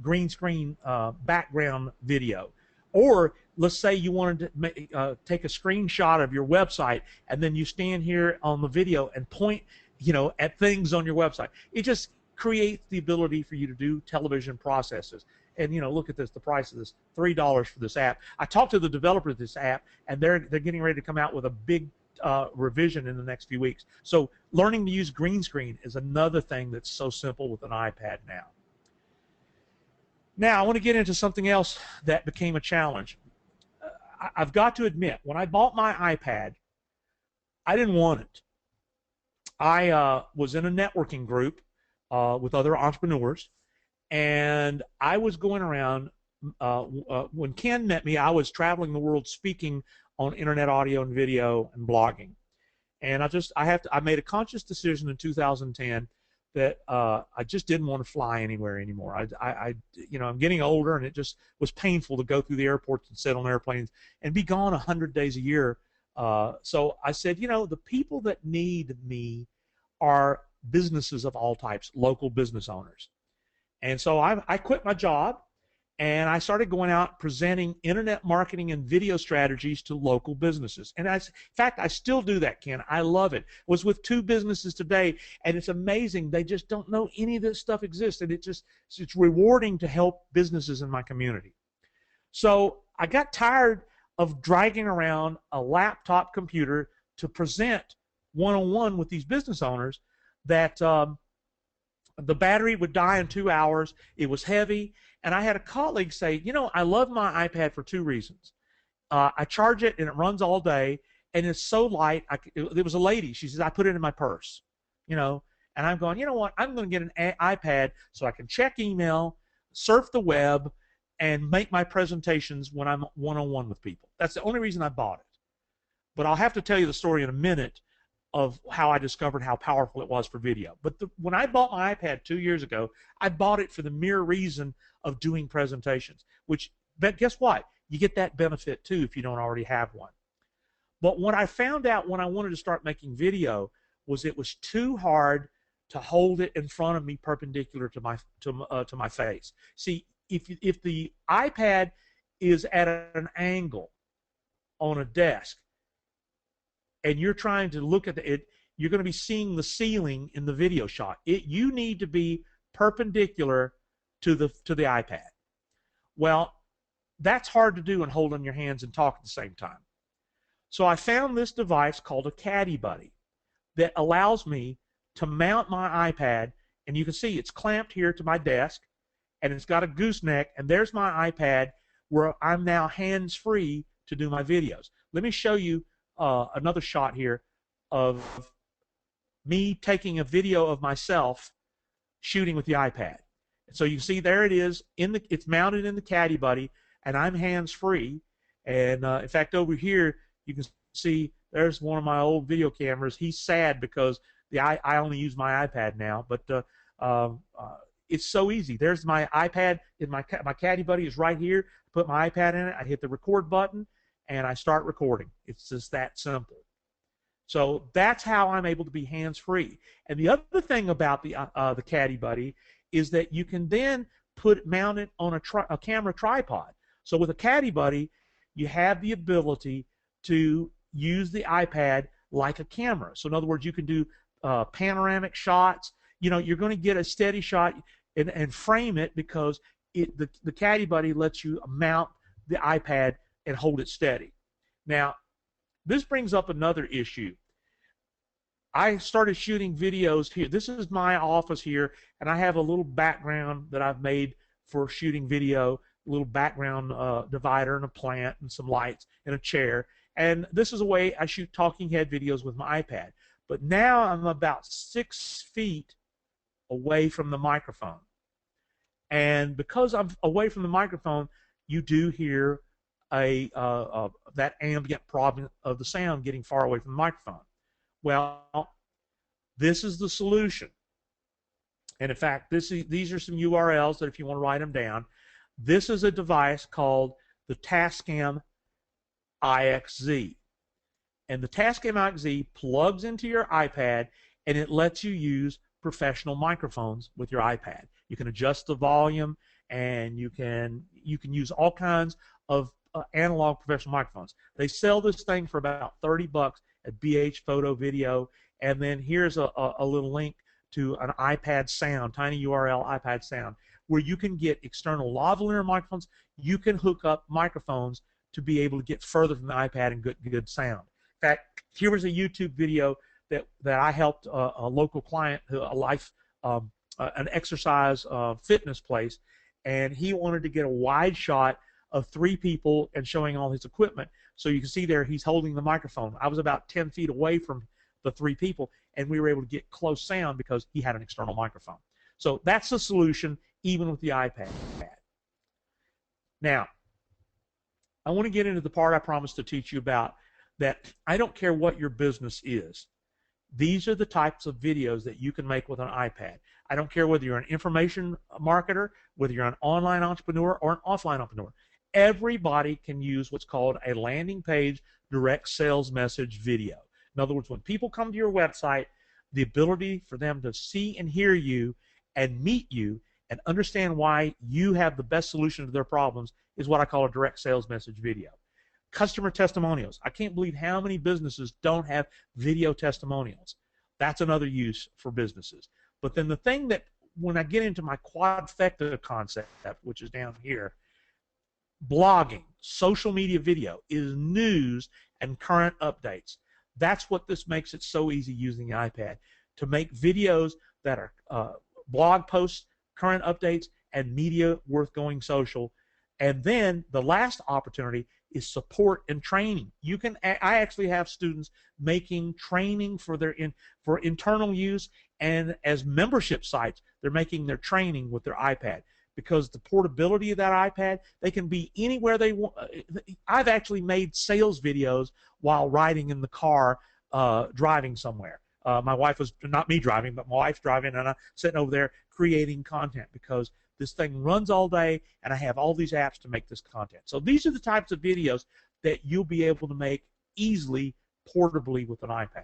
green screen background video. Or let's say you wanted to take a screenshot of your website, and then you stand here on the video and point, at things on your website. It just creates the ability for you to do television processes. And look at this, the price of this, $3 for this app. I talked to the developer of this app, and they're getting ready to come out with a big revision in the next few weeks. So learning to use green screen is another thing that's so simple with an iPad now. Now I want to get into something else that became a challenge. I've got to admit, when I bought my iPad, I didn't want it. I was in a networking group with other entrepreneurs, and I was going around. When Ken met me, I was traveling the world speaking on internet audio and video and blogging. And I made a conscious decision in 2010 that I just didn't want to fly anywhere anymore. I'm getting older, and it just was painful to go through the airports and sit on airplanes and be gone 100 days a year. So I said, the people that need me are businesses of all types, local business owners. And so I quit my job, and I started going out presenting internet marketing and video strategies to local businesses. And in fact, I still do that, Ken. I love it. I was with 2 businesses today, and it's amazing. They just don't know any of this stuff exists, and it's rewarding to help businesses in my community. So I got tired of dragging around a laptop computer to present one-on-one with these business owners that the battery would die in 2 hours. It was heavy. And I had a colleague say, I love my iPad for 2 reasons. I charge it and it runs all day, and it's so light. There was a lady. She says, I put it in my purse, and I'm going, you know what? I'm going to get an iPad so I can check email, surf the web, and make my presentations when I'm one-on-one with people. That's the only reason I bought it. But I'll have to tell you the story in a minute of how I discovered how powerful it was for video. But when I bought my iPad 2 years ago, I bought it for the mere reason of doing presentations, but guess what? You get that benefit too if you don't already have one. But what I found out when I wanted to start making video was it was too hard to hold it in front of me perpendicular to my face. See, if the iPad is at an angle on a desk, and you're trying to look at it, you're going to be seeing the ceiling in the video shot. You need to be perpendicular to the iPad. Well, that's hard to do and hold in your hands and talk at the same time. So I found this device called a Caddy Buddy that allows me to mount my iPad, and you can see it's clamped here to my desk, and it's got a gooseneck, and there's my iPad where I'm now hands-free to do my videos. Let me show you another shot here of me taking a video of myself shooting with the iPad. So you can see there it is, it's mounted in the Caddy Buddy, and I'm hands-free. And in fact, over here you can see there's one of my old video cameras. He's sad because I only use my iPad now, but it's so easy. There's my iPad, my Caddy Buddy is right here. I put my iPad in it, I hit the record button, and I start recording. It's just that simple. So that's how I'm able to be hands-free. And the other thing about the Caddy Buddy is that you can then mount it on a camera tripod. So with a Caddy Buddy, you have the ability to use the iPad like a camera. So in other words, you can do panoramic shots. You're going to get a steady shot and frame it because the Caddy Buddy lets you mount the iPad and hold it steady. Now, this brings up another issue. I started shooting videos here. This is my office here, and I have a little background that I've made for shooting video, a little background divider and a plant and some lights and a chair. And this is a way I shoot talking head videos with my iPad. But now I'm about 6 feet away from the microphone. And because I'm away from the microphone, you do hear that ambient problem of the sound getting far away from the microphone. Well, this is the solution. And in fact, these are some URLs that if you want to write them down, this is a device called the Tascam IXZ. And the Tascam IXZ plugs into your iPad, and it lets you use professional microphones with your iPad. You can adjust the volume, and you can use all kinds of analog professional microphones. They sell this thing for about $30 at BH Photo Video, and then here's a little link to an iPad Sound, tiny URL iPad Sound, where you can get external lavalier microphones. You can hook up microphones to be able to get further from the iPad and get good sound. In fact, here was a YouTube video that I helped a local client, an exercise fitness place, and he wanted to get a wide shot of 3 people and showing all his equipment. So you can see there he's holding the microphone. I was about 10 feet away from the 3 people, and we were able to get close sound because he had an external microphone. So that's the solution, even with the iPad. Now, I want to get into the part I promised to teach you about, that I don't care what your business is. These are the types of videos that you can make with an iPad. I don't care whether you're an information marketer, whether you're an online entrepreneur or an offline entrepreneur. Everybody can use what's called a landing page direct sales message video. In other words, when people come to your website, the ability for them to see and hear you and meet you and understand why you have the best solution to their problems is what I call a direct sales message video. Customer testimonials. I can't believe how many businesses don't have video testimonials. That's another use for businesses. But then the thing that, when I get into my Quadfecta concept, which is down here, blogging, social media video is news and current updates. That's what this makes it so easy using the iPad, to make videos that are blog posts, current updates, and media worth going social. And then the last opportunity is support and training. You can, I actually have students making training for for internal use, and as membership sites, they're making their training with their iPad, because the portability of that iPad, they can be anywhere they want. I've actually made sales videos while riding in the car, driving somewhere. My wife was, not me driving, but my wife's driving, and I'm sitting over there creating content, because this thing runs all day, and I have all these apps to make this content. So these are the types of videos that you'll be able to make easily, portably with an iPad.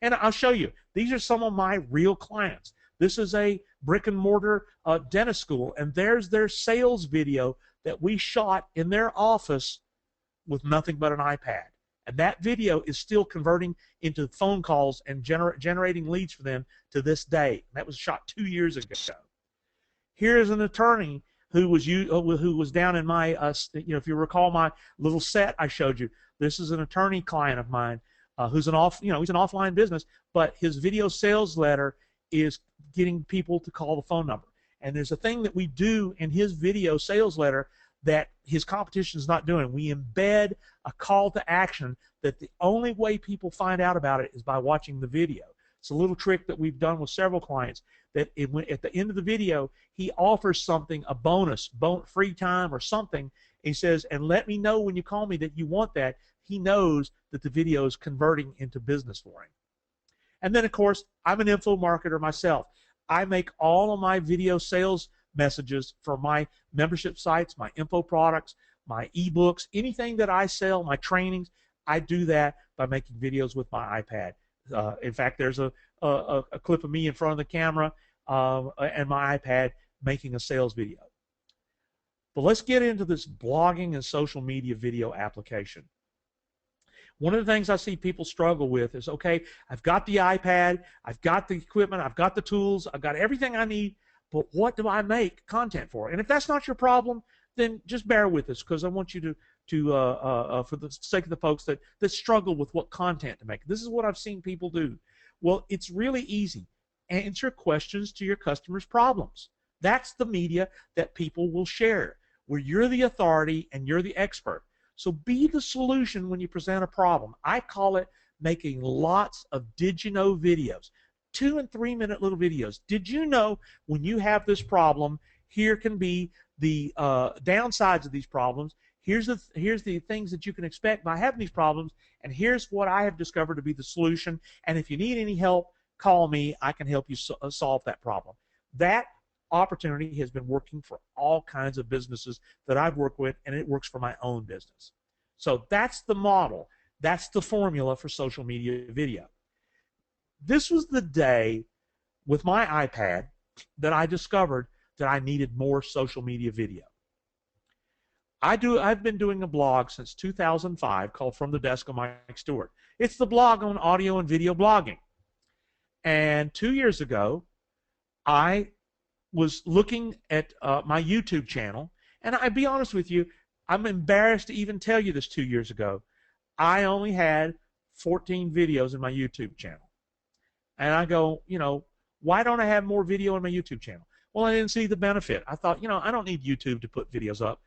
And I'll show you. These are some of my real clients. This is a brick and mortar dentist school, and there's their sales video that we shot in their office with nothing but an iPad. And that video is still converting into phone calls and generating leads for them to this day. That was shot 2 years ago. Here's an attorney who was down in my, if you recall my little set I showed you. This is an attorney client of mine who's he's an offline business, but his video sales letter is getting people to call the phone number. And there's a thing that we do in his video sales letter that his competition is not doing. We embed a call to action that the only way people find out about it is by watching the video. It's a little trick that we've done with several clients, that at the end of the video, he offers something, a bonus, free time or something. He says, and let me know when you call me that you want that. He knows that the video is converting into business for him. And then, of course, I'm an info marketer myself. I make all of my video sales messages for my membership sites, my info products, my ebooks, anything that I sell, my trainings. I do that by making videos with my iPad. In fact, there's a clip of me in front of the camera and my iPad making a sales video. But let's get into this blogging and social media video application. One of the things I see people struggle with is, okay, I've got the iPad, I've got the equipment, I've got the tools, I've got everything I need, but what do I make content for? And if that's not your problem, then just bear with us, because I want you for the sake of the folks that struggle with what content to make. This is what I've seen people do. Well, it's really easy. Answer questions to your customers' problems. That's the media that people will share, where you're the authority and you're the expert. So be the solution when you present a problem. I call it making lots of did you know videos. 2 and 3 minute little videos. Did you know when you have this problem, here can be the downsides of these problems. Here's the things that you can expect by having these problems, and here's what I have discovered to be the solution. And if you need any help, call me. I can help you solve that problem. That opportunity has been working for all kinds of businesses that I've worked with, and it works for my own business. So that's the model. That's the formula for social media video. This was the day with my iPad that I discovered that I needed more social media video. I've been doing a blog since 2005 called From the Desk of Mike Stewart. It's the blog on audio and video blogging. And 2 years ago, I was looking at my YouTube channel, and I'd be honest with you, I'm embarrassed to even tell you this 2 years ago. I only had 14 videos in my YouTube channel. And I go, why don't I have more video on my YouTube channel? Well, I didn't see the benefit. I thought, I don't need YouTube to put videos up.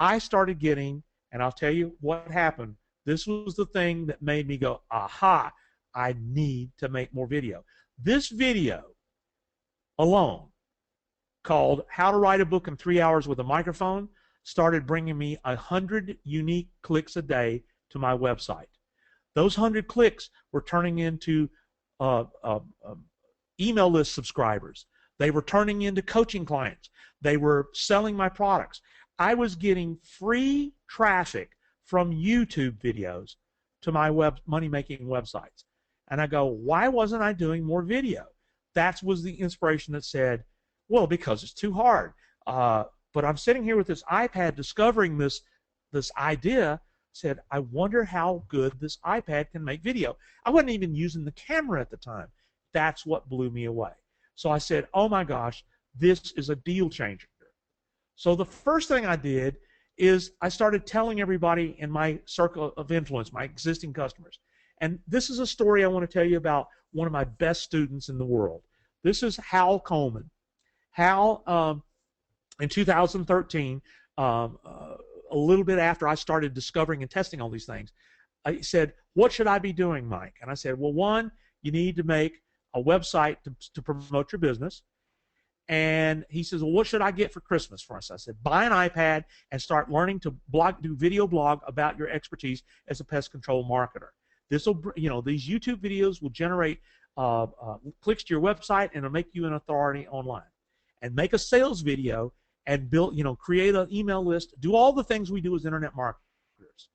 I started getting, and I'll tell you what happened. This was the thing that made me go, aha, I need to make more video. This video alone, called How to Write a Book in 3 Hours with a Microphone, started bringing me 100 unique clicks a day to my website. Those 100 clicks were turning into uh, uh, uh, email list subscribers. They were turning into coaching clients. They were selling my products. I was getting free traffic from YouTube videos to my money-making websites. And I go, why wasn't I doing more video? That was the inspiration that said, well, because it's too hard. But I'm sitting here with this iPad discovering this idea, said, I wonder how good this iPad can make video. I wasn't even using the camera at the time. That's what blew me away. So I said, oh my gosh, this is a deal changer. So the first thing I did is I started telling everybody in my circle of influence, my existing customers. And this is a story I want to tell you about one of my best students in the world. This is Hal Coleman. Hal, in 2013, a little bit after I started discovering and testing all these things, I said, what should I be doing, Mike? And I said, well, one, you need to make a website to promote your business. And he says, well, what should I get for Christmas for us? I said, buy an iPad and start learning to do video blog about your expertise as a pest control marketer. This will, these YouTube videos will generate clicks to your website and it'll make you an authority online. And make a sales video and build, create an email list, do all the things we do as internet marketers.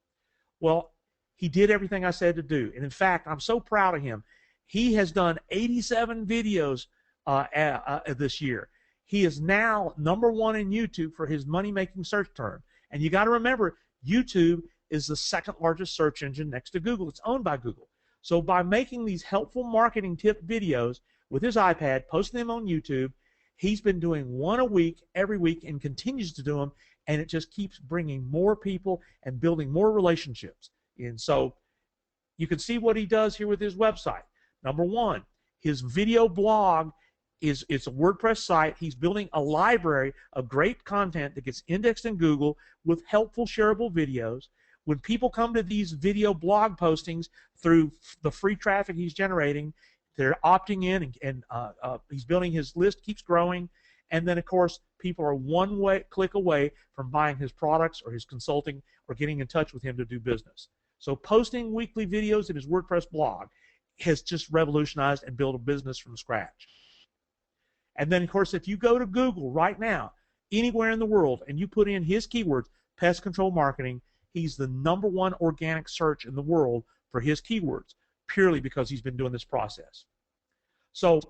Well, he did everything I said to do. And in fact, I'm so proud of him. He has done 87 videos this year. He is now #1 in YouTube for his money-making search term. And you got to remember, YouTube is the second largest search engine next to Google. It's owned by Google. So by making these helpful marketing tip videos with his iPad, posting them on YouTube, he's been doing one a week, every week, and continues to do them, and it just keeps bringing more people and building more relationships. And so you can see what he does here with his website. #1, his video blog it's a WordPress site. He's building a library of great content that gets indexed in Google with helpful shareable videos. When people come to these video blog postings through the free traffic he's generating, they're opting in, and he's building his list, keeps growing, and then of course people are one click away from buying his products or his consulting or getting in touch with him to do business. So posting weekly videos in his WordPress blog has just revolutionized and built a business from scratch. And then of course if you go to Google right now, anywhere in the world, and you put in his keywords, pest control marketing, he's the #1 organic search in the world for his keywords, purely because he's been doing this process. So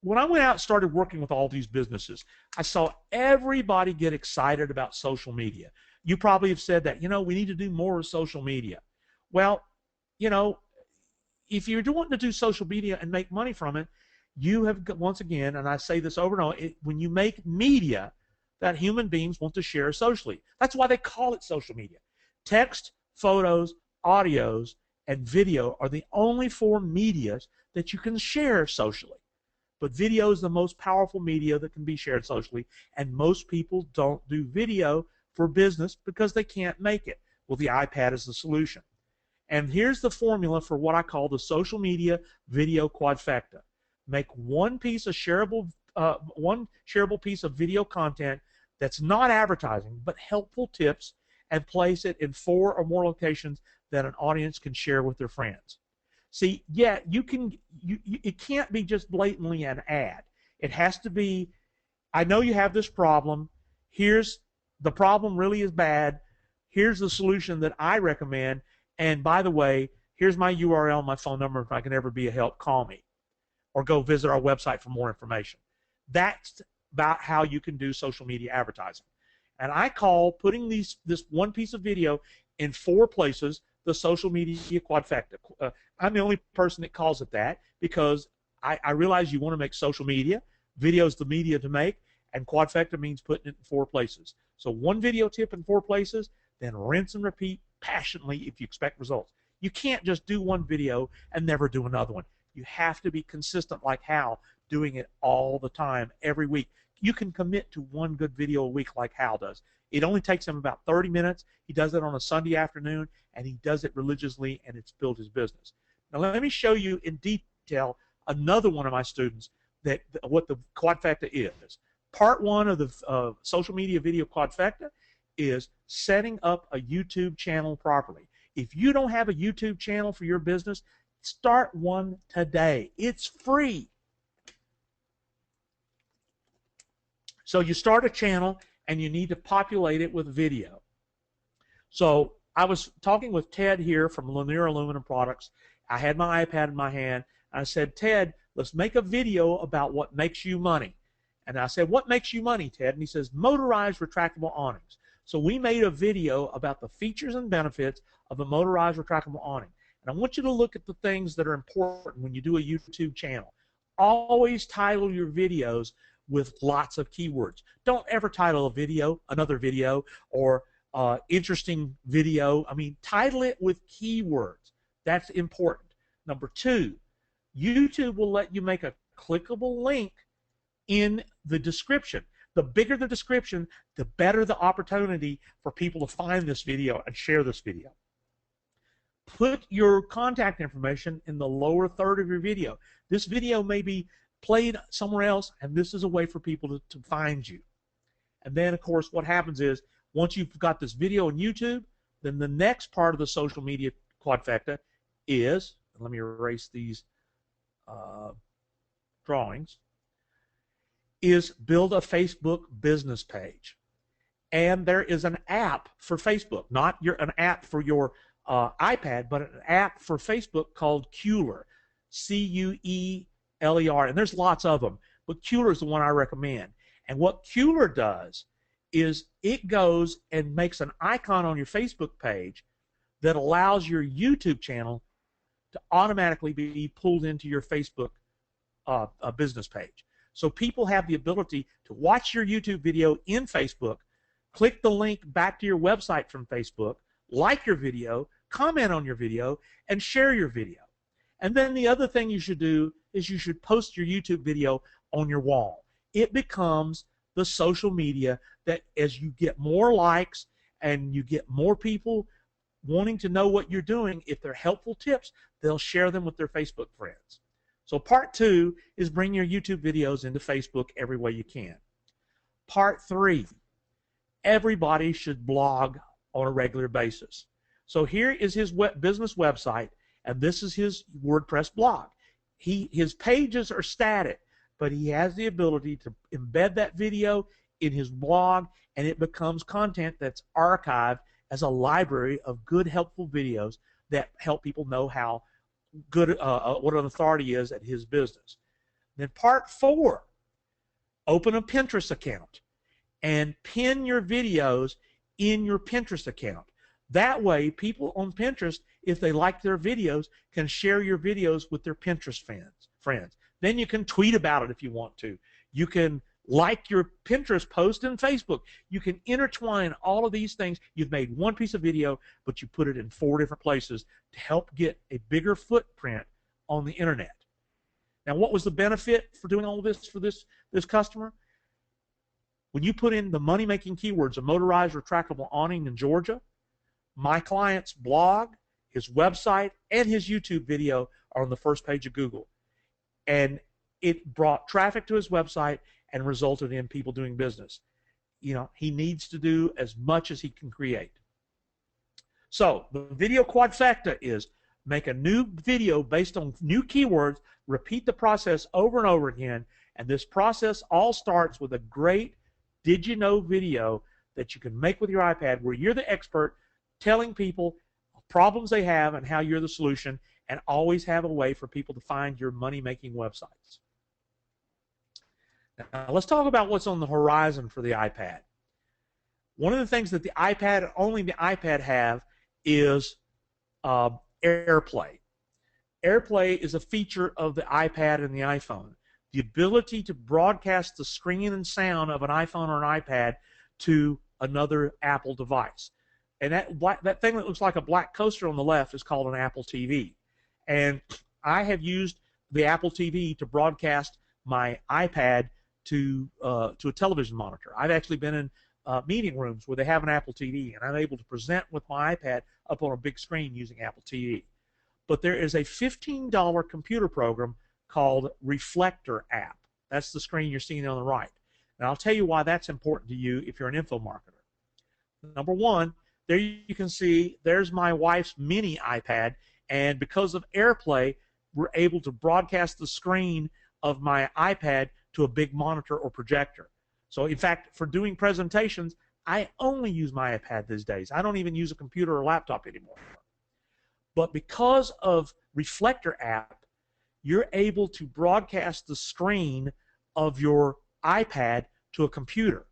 when I went out and started working with all these businesses, I saw everybody get excited about social media. You probably have said that, we need to do more with social media. Well, if you're wanting to do social media and make money from it, you have, once again, and I say this over and over, when you make media that human beings want to share socially, that's why they call it social media. Text, photos, audios, and video are the only 4 medias that you can share socially. But video is the most powerful media that can be shared socially, and most people don't do video for business because they can't make it. Well, the iPad is the solution. And here's the formula for what I call the social media video quadfecta. Make one shareable piece of video content that's not advertising but helpful tips, and place it in 4 or more locations that an audience can share with their friends. See, yeah, it can't be just blatantly an ad. It has to be, I know you have this problem. Here's the problem really is bad. Here's the solution that I recommend. And by the way, here's my URL, my phone number. If I can ever be a help, call me. Or go visit our website for more information. That's about how you can do social media advertising. And I call putting this one piece of video in 4 places the social media quadfecta. I'm the only person that calls it that because I realize you want to make social media. Video is the media to make, and quadfecta means putting it in 4 places. So one video tip in 4 places, then rinse and repeat passionately if you expect results. You can't just do one video and never do another one. You have to be consistent like Hal, doing it all the time, every week. You can commit to 1 good video a week like Hal does. It only takes him about 30 minutes. He does it on a Sunday afternoon, and he does it religiously, and it's built his business. Now let me show you in detail another one of my students what the quadfecta is. Part 1 of the social media video quadfecta is setting up a YouTube channel properly. If you don't have a YouTube channel for your business, start one today. It's free. So you start a channel and you need to populate it with video. So I was talking with Ted here from Lanier Aluminum Products. I had my iPad in my hand. I said, Ted, let's make a video about what makes you money. And I said, what makes you money, Ted? And he says, motorized retractable awnings. So we made a video about the features and benefits of a motorized retractable awning. And I want you to look at the things that are important when you do a YouTube channel. Always title your videos with lots of keywords. Don't ever title a video, another video, or interesting video. I mean, title it with keywords. That's important. Number two, YouTube will let you make a clickable link in the description. The bigger the description, the better the opportunity for people to find this video and share this video. Put your contact information in the lower third of your video. This video may be played somewhere else, and this is a way for people to find you. And then, of course, what happens is, once you've got this video on YouTube, then the next part of the social media quadfecta is, let me erase these drawings, is build a Facebook business page. And there is an app for Facebook, not an app for your iPad, but an app for Facebook called Cueler, C-U-E-L-E-R, and there's lots of them, but Cueler is the one I recommend. And what Cueler does is it goes and makes an icon on your Facebook page that allows your YouTube channel to automatically be pulled into your Facebook business page. So people have the ability to watch your YouTube video in Facebook, click the link back to your website from Facebook, like your video, comment on your video, and share your video. And then the other thing you should do is you should post your YouTube video on your wall. It becomes the social media that, as you get more likes and you get more people wanting to know what you're doing, if they're helpful tips, they'll share them with their Facebook friends. So part two is bring your YouTube videos into Facebook every way you can. Part three, everybody should blog on a regular basis. So here is his business website, and this is his WordPress blog. His pages are static, but he has the ability to embed that video in his blog, and it becomes content that's archived as a library of good, helpful videos that help people know how good, what an authority is at his business. Then part four, open a Pinterest account and pin your videos in your Pinterest account. That way, people on Pinterest, if they like their videos, can share your videos with their Pinterest friends. Then you can tweet about it if you want to. You can like your Pinterest post in Facebook. You can intertwine all of these things. You've made one piece of video, but you put it in 4 different places to help get a bigger footprint on the internet. Now, what was the benefit for doing all of this for this customer? When you put in the money-making keywords, a motorized retractable awning in Georgia, my client's blog, his website, and his YouTube video are on the first page of Google. And it brought traffic to his website and resulted in people doing business. You know, he needs to do as much as he can create. So the video quadfecta is make a new video based on new keywords, repeat the process over and over again, and this process all starts with a great did you know video that you can make with your iPad where you're the expert telling people problems they have and how you're the solution, and always have a way for people to find your money-making websites. Now, let's talk about what's on the horizon for the iPad. One of the things that the iPad, only the iPad have, is AirPlay. AirPlay is a feature of the iPad and the iPhone. The ability to broadcast the screen and sound of an iPhone or an iPad to another Apple device. And that thing that looks like a black coaster on the left is called an Apple TV. And I have used the Apple TV to broadcast my iPad to a television monitor. I've actually been in meeting rooms where they have an Apple TV, and I'm able to present with my iPad up on a big screen using Apple TV. But there is a $15 computer program called Reflector app. That's the screen you're seeing on the right. And I'll tell you why that's important to you if you're an info marketer. Number one, there you can see there's my wife's mini iPad, and because of AirPlay, we're able to broadcast the screen of my iPad to a big monitor or projector. So in fact, for doing presentations, I only use my iPad these days. I don't even use a computer or laptop anymore. But because of Reflector app, you're able to broadcast the screen of your iPad to a computer.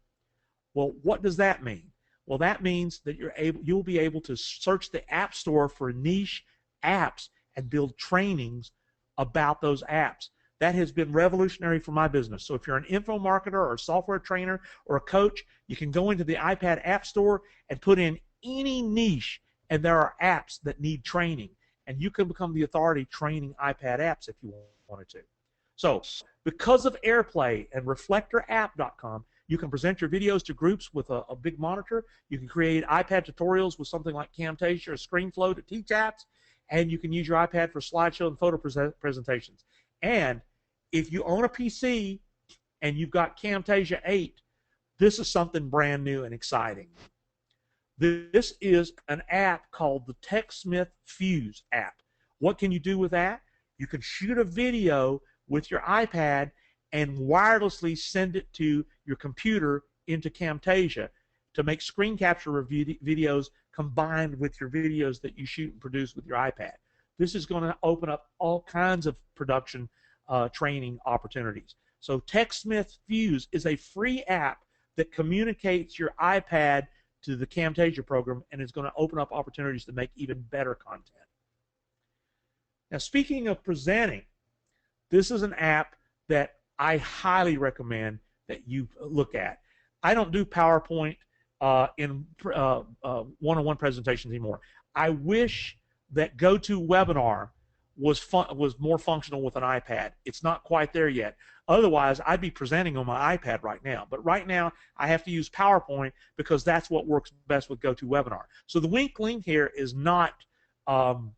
Well, what does that mean? Well, that means that you'll be able to search the App Store for niche apps and build trainings about those apps. That has been revolutionary for my business. So if you're an info marketer or a software trainer or a coach, you can go into the iPad App Store and put in any niche, and there are apps that need training. And you can become the authority training iPad apps if you wanted to. So because of AirPlay and ReflectorApp.com, you can present your videos to groups with a big monitor. You can create iPad tutorials with something like Camtasia or ScreenFlow to teach apps, and you can use your iPad for slideshow and photo presentations. And if you own a PC and you've got Camtasia 8, this is something brand new and exciting. This is an app called the TechSmith Fuse app. What can you do with that? You can shoot a video with your iPad and wirelessly send it to your computer into Camtasia to make screen capture videos combined with your videos that you shoot and produce with your iPad. This is going to open up all kinds of production training opportunities. So TechSmith Fuse is a free app that communicates your iPad to the Camtasia program, and it's going to open up opportunities to make even better content. Now, speaking of presenting, this is an app that I highly recommend that you look at. I don't do PowerPoint in one-on-one presentations anymore. I wish that GoToWebinar was more functional with an iPad. It's not quite there yet. Otherwise, I'd be presenting on my iPad right now. But right now, I have to use PowerPoint because that's what works best with GoToWebinar. So the weak link here is not of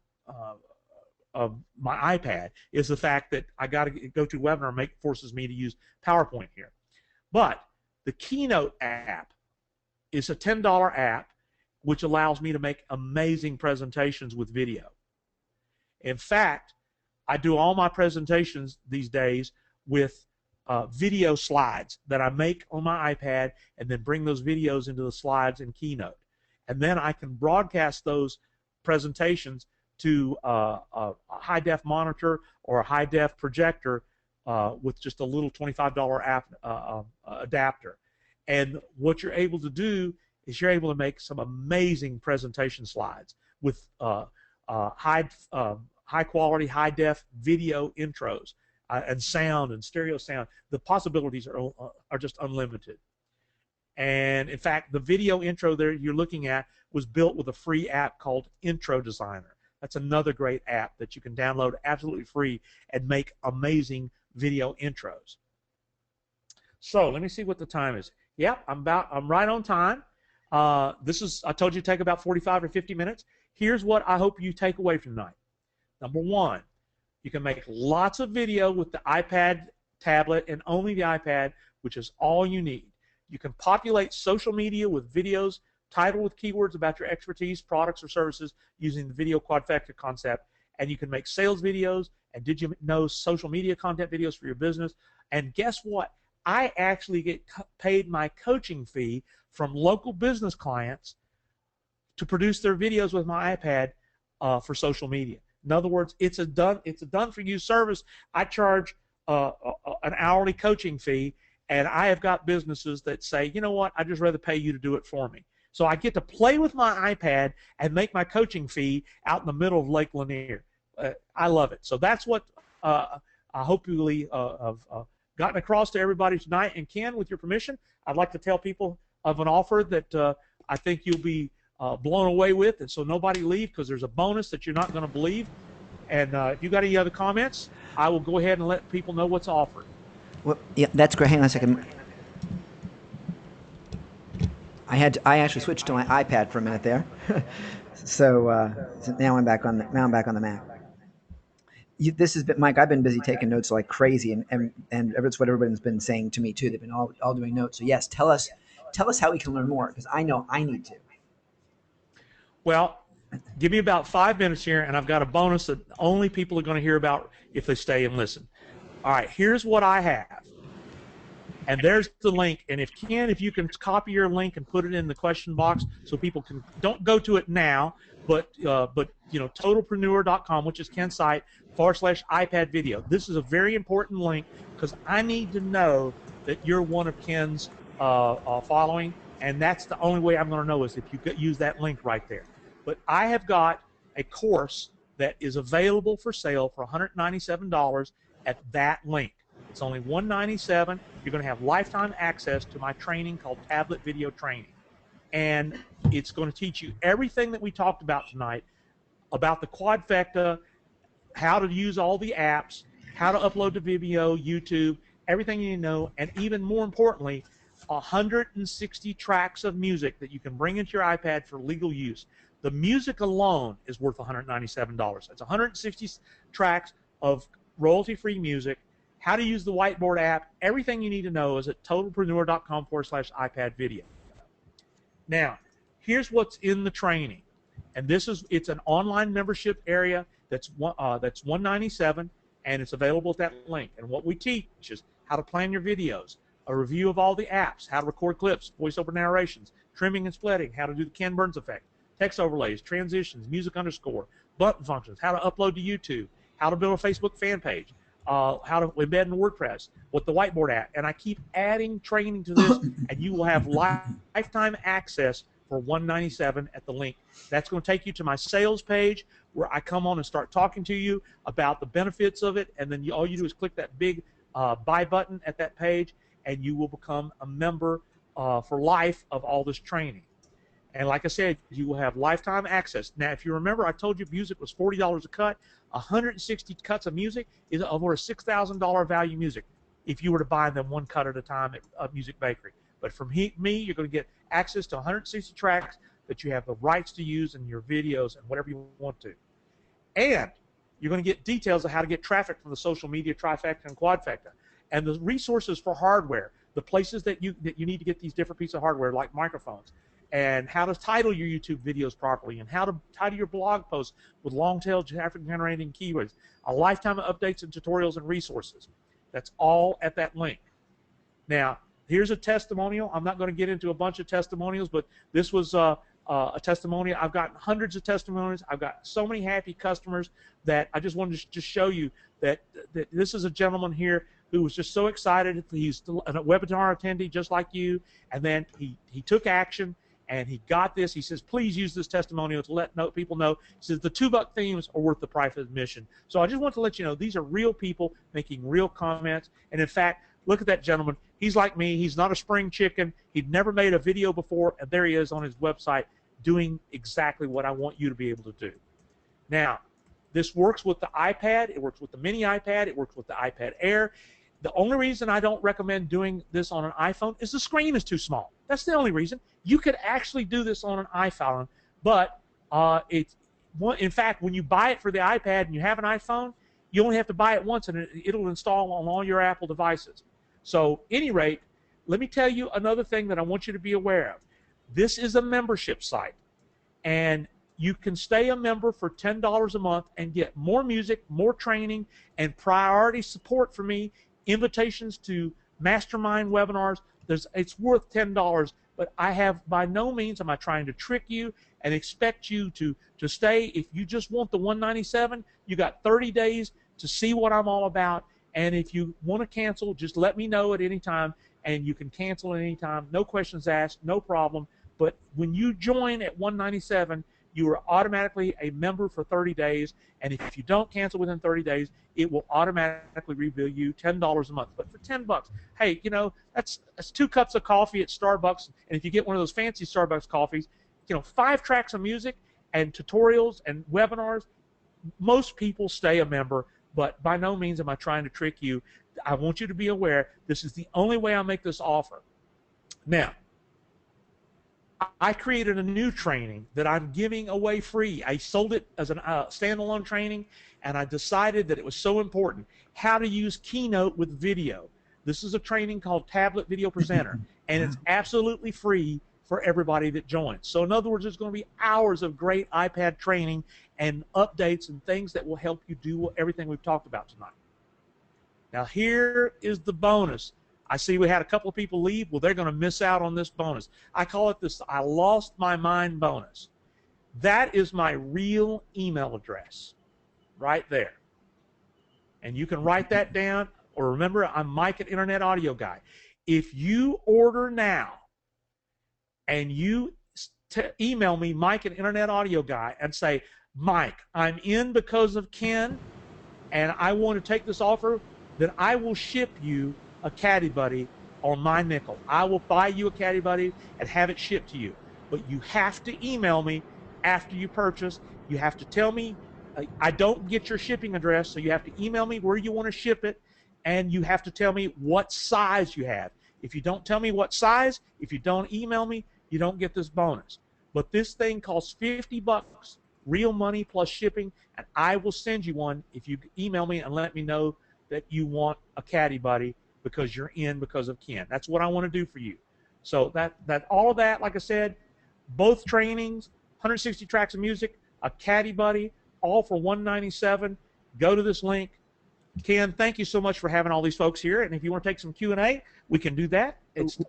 my iPad, is the fact that I got to go to webinar forces me to use PowerPoint here. But the Keynote app is a $10 app which allows me to make amazing presentations with video. In fact, I do all my presentations these days with video slides that I make on my iPad and then bring those videos into the slides in Keynote. And then I can broadcast those presentations to a high-def monitor or a high-def projector with just a little $25 adapter. And what you're able to do is you're able to make some amazing presentation slides with high-quality, high-def video intros and sound and stereo sound. The possibilities are just unlimited. And in fact, the video intro there you're looking at was built with a free app called Intro Designer. That's another great app that you can download absolutely free and make amazing video intros. So let me see what the time is. Yep, I'm right on time. I told you to take about 45 or 50 minutes. Here's what I hope you take away from tonight. Number one, you can make lots of video with the iPad tablet and only the iPad, which is all you need. You can populate social media with videos titled with keywords about your expertise, products, or services using the video Quadfecta concept. And you can make sales videos and did you know social media content videos for your business. And guess what? I actually get paid my coaching fee from local business clients to produce their videos with my iPad for social media. In other words, it's a done for you service. I charge an hourly coaching fee, and I have got businesses that say, you know what, I'd just rather pay you to do it for me. So I get to play with my iPad and make my coaching fee out in the middle of Lake Lanier. I love it. So that's what I hopefully have gotten across to everybody tonight. And Ken, with your permission, I'd like to tell people of an offer that I think you'll be blown away with, and so nobody leave because there's a bonus that you're not going to believe. And if you got any other comments, I will go ahead and let people know what's offered. Well, yeah, that's great. Hang on a second. I actually switched to my iPad for a minute there, so now I'm back on the Mac. This has been Mike. I've been busy taking notes like crazy, and it's what everybody's been saying to me too. They've been all doing notes. So yes, tell us how we can learn more because I know I need to. Well, give me about 5 minutes here, and I've got a bonus that only people are going to hear about if they stay and listen. All right, here's what I have. And there's the link. And if you can copy your link and put it in the question box so people can, don't go to it now, but totalpreneur.com, which is Ken's site, /iPad video. This is a very important link because I need to know that you're one of Ken's following, and that's the only way I'm going to know is if you use that link right there. But I have got a course that is available for sale for $197 at that link. It's only $197. You're going to have lifetime access to my training called Tablet Video Training. And it's going to teach you everything that we talked about tonight about the Quadfecta, how to use all the apps, how to upload to Vimeo, YouTube, everything you need to know, and even more importantly, 160 tracks of music that you can bring into your iPad for legal use. The music alone is worth $197. It's 160 tracks of royalty-free music, how to use the whiteboard app, everything you need to know is at totalpreneur.com /iPad video. Now, here's what's in the training. And it's an online membership area that's $197, and it's available at that link. And what we teach is how to plan your videos, a review of all the apps, how to record clips, voiceover narrations, trimming and splitting, how to do the Ken Burns effect, text overlays, transitions, music underscore, button functions, how to upload to YouTube, how to build a Facebook fan page, how to embed in WordPress, with the whiteboard app. And I keep adding training to this, and you will have lifetime access for $197 at the link. That's going to take you to my sales page where I come on and start talking to you about the benefits of it, and then all you do is click that big buy button at that page, and you will become a member for life of all this training. And like I said, you will have lifetime access. Now, if you remember, I told you music was $40 a cut. 160 cuts of music is over a $6,000 value music if you were to buy them one cut at a time at Music Bakery. But from me, you're going to get access to 160 tracks that you have the rights to use in your videos and whatever you want to. And you're going to get details of how to get traffic from the social media Trifecta and Quadfecta, and the resources for hardware, the places that you need to get these different pieces of hardware like microphones, and how to title your YouTube videos properly, and how to title your blog posts with long-tail traffic-generating keywords, a lifetime of updates and tutorials and resources. That's all at that link. Now, here's a testimonial. I'm not going to get into a bunch of testimonials, but this was a testimonial. I've got hundreds of testimonials. I've got so many happy customers that I just wanted to just show you that this is a gentleman here who was just so excited. He's a webinar attendee just like you, and then he took action. And he got this. He says, please use this testimonial to let people know. He says, the $2 themes are worth the price of admission. So I just want to let you know these are real people making real comments. And in fact, look at that gentleman. He's like me. He's not a spring chicken. He'd never made a video before. And there he is on his website doing exactly what I want you to be able to do. Now, this works with the iPad. It works with the mini iPad. It works with the iPad Air. The only reason I don't recommend doing this on an iPhone is the screen is too small. That's the only reason. You could actually do this on an iPhone, but in fact, when you buy it for the iPad and you have an iPhone, you only have to buy it once, and it'll install on all your Apple devices. So, at any rate, let me tell you another thing that I want you to be aware of. This is a membership site, and you can stay a member for $10 a month and get more music, more training, and priority support from me, invitations to mastermind webinars. It's worth $10, but I have by no means am I trying to trick you and expect you to stay. If you just want the $197, you got 30 days to see what I'm all about. And if you want to cancel, just let me know at any time, and you can cancel at any time. No questions asked, no problem. But when you join at $197, you are automatically a member for 30 days, and if you don't cancel within 30 days, it will automatically rebill you $10 a month. But for $10, hey, you know, that's 2 cups of coffee at Starbucks, and if you get one of those fancy Starbucks coffees, you know, 5 tracks of music and tutorials and webinars, most people stay a member, but by no means am I trying to trick you. I want you to be aware this is the only way I make this offer. Now, I created a new training that I'm giving away free. I sold it as a standalone training, and I decided that it was so important. How to use Keynote with video. This is a training called Tablet Video Presenter, and it's absolutely free for everybody that joins. So in other words, there's going to be hours of great iPad training and updates and things that will help you do everything we've talked about tonight. Now here is the bonus. I see we had a couple of people leave. Well, they're going to miss out on this bonus. I call it this I lost my mind bonus. That is my real email address right there. And you can write that down, or remember, I'm Mike at Internet Audio Guy. If you order now and you email me, Mike at Internet Audio Guy, and say, Mike, I'm in because of Ken, and I want to take this offer, then I will ship you a Caddy Buddy on my nickel. I will buy you a Caddy Buddy and have it shipped to you. But you have to email me after you purchase. You have to tell me, I don't get your shipping address, so you have to email me where you want to ship it, and you have to tell me what size you have. If you don't tell me what size, if you don't email me, you don't get this bonus. But this thing costs $50, real money plus shipping, and I will send you one if you email me and let me know that you want a Caddy Buddy because you're in because of Ken. That's what I want to do for you. So that all of that, like I said, both trainings, 160 tracks of music, a Caddy Buddy, all for $197. Go to this link. Ken, thank you so much for having all these folks here. And if you want to take some Q&A, we can do that. It's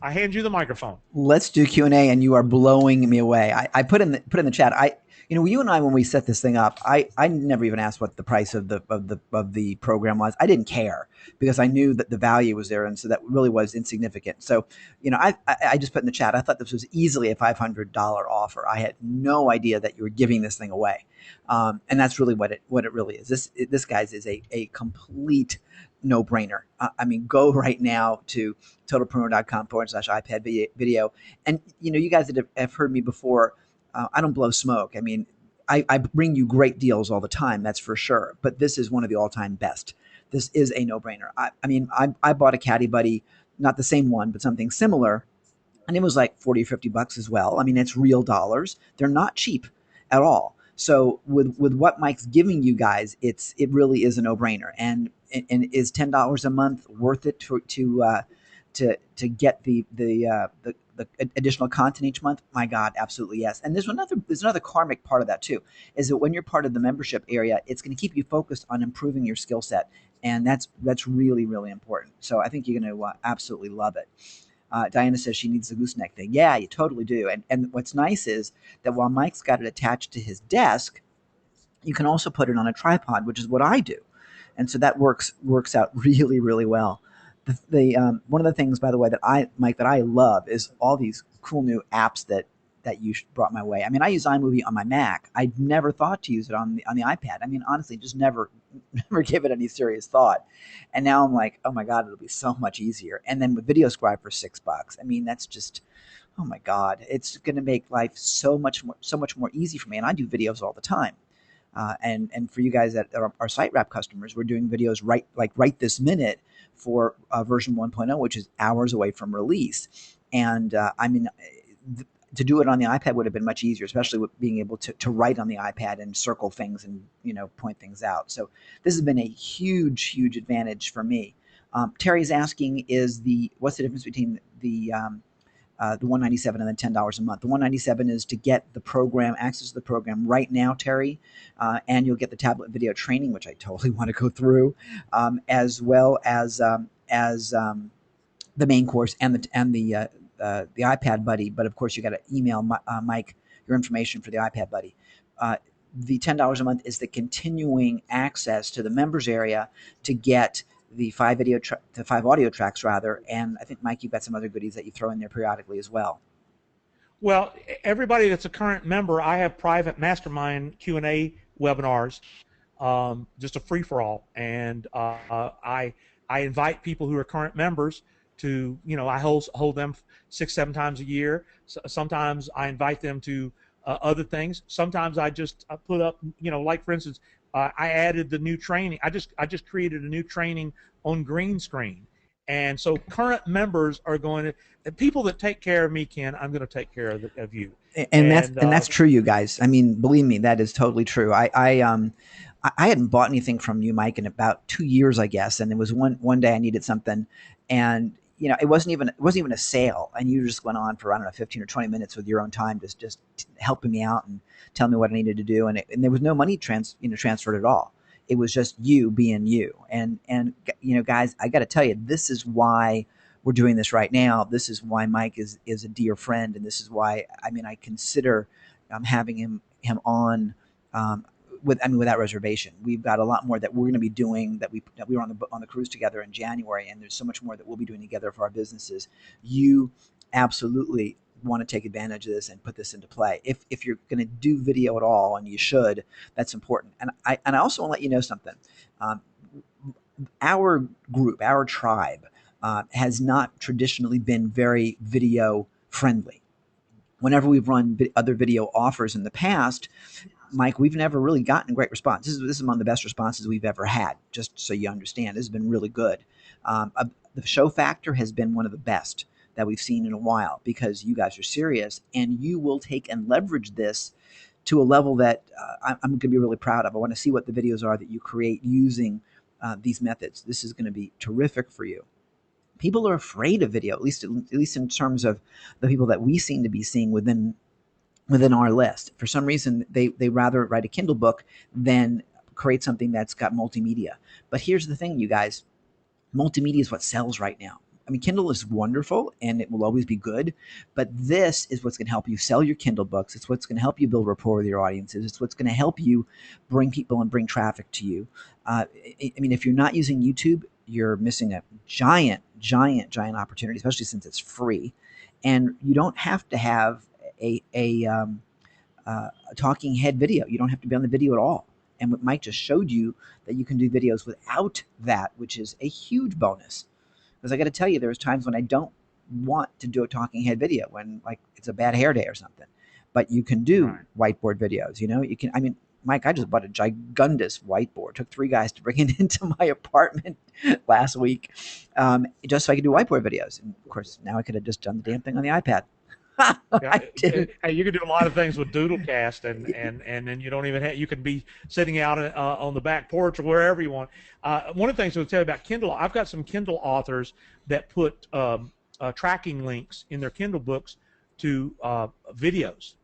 I hand you the microphone. Let's do Q&A, and you are blowing me away. I put in the chat. You and I, when we set this thing up, I never even asked what the price of the program was. I didn't care because I knew that the value was there, and so that really was insignificant. So, I just put in the chat. I thought this was easily a $500 offer. I had no idea that you were giving this thing away, and that's really what it really is. This guys is a complete no-brainer. I mean, go right now to totalpreneur.com/iPad video, and you guys that have heard me before. I don't blow smoke. I mean, I bring you great deals all the time, that's for sure. But this is one of the all-time best. This is a no-brainer. I bought a Caddy Buddy, not the same one, but something similar, and it was like 40 or 50 bucks as well. I mean, it's real dollars. They're not cheap at all. So with what Mike's giving you guys, it really is a no-brainer. And is $10 a month worth it to get the additional content each month? My God, absolutely yes. And there's another karmic part of that too, is that when you're part of the membership area, it's going to keep you focused on improving your skill set, and that's really, really important. So I think you're going to absolutely love it. Diana says she needs the gooseneck thing. Yeah, you totally do. And what's nice is that while Mike's got it attached to his desk, you can also put it on a tripod, which is what I do, and so that works out really, really well. One of the things, by the way, that I love is all these cool new apps that you brought my way. I mean, I use iMovie on my Mac. I never thought to use it on the iPad. I mean, honestly, just never gave it any serious thought. And now I'm like, oh my God, it'll be so much easier. And then with VideoScribe for $6, I mean, that's just, oh my God, it's going to make life so much more easy for me. And I do videos all the time. And for you guys that are our site wrap customers, we're doing videos right this minute for version 1.0, which is hours away from release. And to do it on the iPad would have been much easier, especially with being able to write on the iPad and circle things and point things out. So this has been a huge advantage for me. Terry's asking, what's the difference between the $197 and then $10 a month? The $197 is to get the program, access to the program right now, Terry, and you'll get the tablet video training, which I totally want to go through, as well as the main course and the iPad Buddy. But of course, you got to email Mike your information for the iPad Buddy. The $10 a month is the continuing access to the members area to get the 5 audio tracks rather, and I think Mike, you've got some other goodies that you throw in there periodically as well. Well, everybody that's a current member, I have private mastermind Q&A webinars, just a free for all, and I invite people who are current members to, I hold them 6-7 times a year. Sometimes I invite them to other things. Sometimes I just put up, like for instance, I added the new training. I just created a new training on green screen, and so current members are going to, people that take care of me, Ken, I'm going to take care of you. And that's true, you guys. I mean, believe me, that is totally true. I hadn't bought anything from you, Mike, in about 2 years, I guess, and it was one day I needed something, and it wasn't even a sale, and you just went on for, I don't know, 15 or 20 minutes with your own time, just helping me out and telling me what I needed to do, and there was no money transferred at all. It was just you being you, and guys, I got to tell you, this is why we're doing this right now. This is why Mike is a dear friend, and this is why, I mean, I consider having him on. Without reservation. We've got a lot more that we're going to be doing, that we were on the cruise together in January, and there's so much more that we'll be doing together for our businesses. You absolutely want to take advantage of this and put this into play. If you're going to do video at all, and you should, that's important. And I also want to let you know something. Um, our group, our tribe, has not traditionally been very video friendly. Whenever we've run other video offers in the past, Mike, we've never really gotten great response. This is among the best responses we've ever had. Just so you understand, this has been really good. The show factor has been one of the best that we've seen in a while, because you guys are serious, and you will take and leverage this to a level that I'm going to be really proud of. I want to see what the videos are that you create using these methods. This is going to be terrific for you. People are afraid of video, at least in terms of the people that we seem to be seeing within our list. For some reason, they rather write a Kindle book than create something that's got multimedia. But here's the thing, you guys, multimedia is what sells right now. I mean, Kindle is wonderful and it will always be good, but this is what's going to help you sell your Kindle books. It's what's going to help you build rapport with your audiences. It's what's going to help you bring people and bring traffic to you. I mean, if you're not using YouTube, you're missing a giant, giant, giant opportunity, especially since it's free. And you don't have to have a talking head video. You don't have to be on the video at all. And what Mike just showed you, that you can do videos without that, which is a huge bonus. Because I got to tell you, there's times when I don't want to do a talking head video, when like it's a bad hair day or something. But you can do whiteboard videos. You can. I mean, Mike, I just bought a gigundous whiteboard. It took 3 guys to bring it into my apartment last week, just so I could do whiteboard videos. And of course, now I could have just done the damn thing on the iPad. Yeah, you can do a lot of things with Doodlecast, and then you don't even have, you can be sitting out on the back porch or wherever you want. One of the things I'll tell you about Kindle, I've got some Kindle authors that put tracking links in their Kindle books to videos.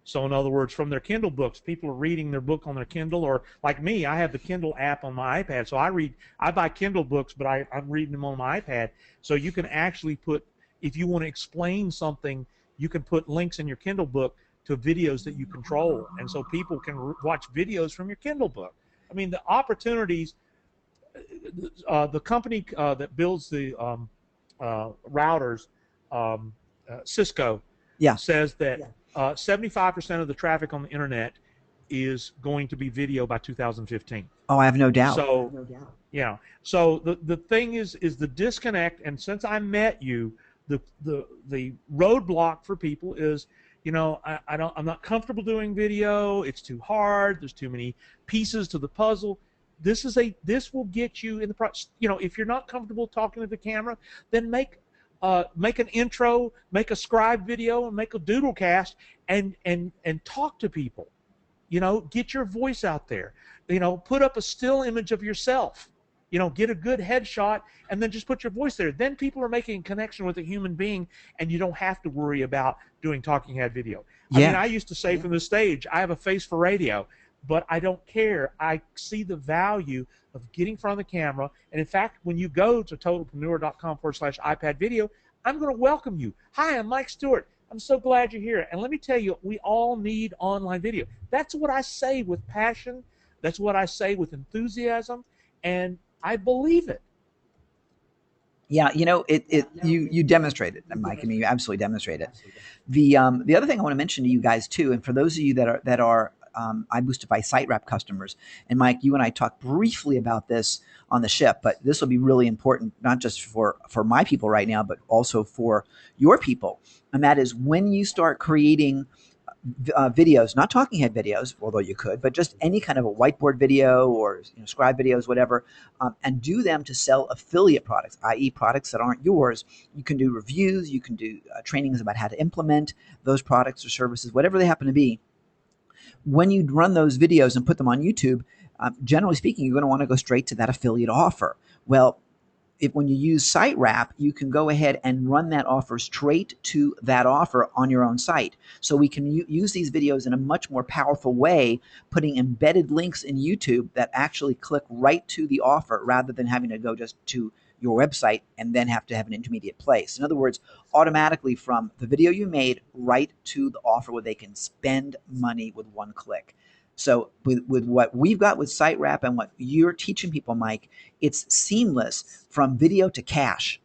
So in other words, from their Kindle books, people are reading their book on their Kindle, or like me, I have the Kindle app on my iPad. So I buy Kindle books, but I'm reading them on my iPad. So you can actually put, if you want to explain something, you can put links in your Kindle book to videos that you control. And so people can watch videos from your Kindle book. I mean, the opportunities, the company that builds the routers, Cisco, says that 75% of the traffic on the internet is going to be video by 2015. Oh, I have no doubt. So, yeah. So the thing is the disconnect, and since I met you, the roadblock for people is, I'm not comfortable doing video. It's too hard. There's too many pieces to the puzzle. This will get you in the process. If you're not comfortable talking to the camera, then make an intro, make a scribe video, and make a doodlecast, and talk to people. Get your voice out there. Put up a still image of yourself. Get a good headshot, and then just put your voice there. Then people are making a connection with a human being, and you don't have to worry about doing talking head video. I mean, I used to say from the stage, I have a face for radio, but I don't care. I see the value of getting in front of the camera. And in fact, when you go to totalpreneur.com/iPad video, I'm going to welcome you. Hi, I'm Mike Stewart. I'm so glad you're here. And let me tell you, we all need online video. That's what I say with passion. That's what I say with enthusiasm. And I believe it. Yeah, you demonstrate it, Mike. I mean, you absolutely demonstrate it. The other thing I want to mention to you guys too, and for those of you that are iBoostify site rep customers, and Mike, you and I talked briefly about this on the ship, but this will be really important, not just for my people right now, but also for your people. And that is, when you start creating videos, not talking head videos, although you could, but just any kind of a whiteboard video or scribe videos, whatever, and do them to sell affiliate products, i.e. products that aren't yours. You can do reviews, you can do trainings about how to implement those products or services, whatever they happen to be. When you run those videos and put them on YouTube, generally speaking, you're going to want to go straight to that affiliate offer. Well, if when you use site wrap, you can go ahead and run that offer straight to that offer on your own site. So we can use these videos in a much more powerful way, putting embedded links in YouTube that actually click right to the offer rather than having to go just to your website and then have to have an intermediate place. In other words, automatically from the video you made right to the offer where they can spend money with one click. So with what we've got with site wrap and what you're teaching people, Mike, it's seamless from video to cash.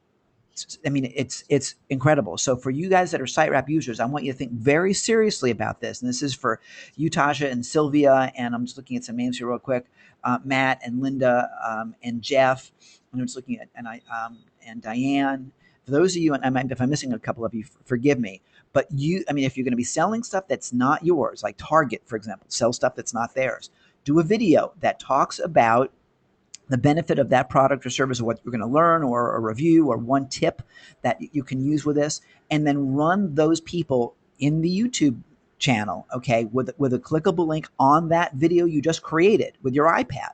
I mean, it's incredible. So for you guys that are site wrap users, I want you to think very seriously about this. And this is for you, Tasha and Sylvia, and I'm just looking at some names here real quick. Matt and Linda and Jeff. And I'm just looking at and Diane. For those of you, and if I'm missing a couple of you, forgive me. But I mean, if you're going to be selling stuff that's not yours, like Target, for example, sell stuff that's not theirs, do a video that talks about the benefit of that product or service, or what you're going to learn, or a review, or one tip that you can use with this, and then run those people in the YouTube channel, okay, with a clickable link on that video you just created with your iPad,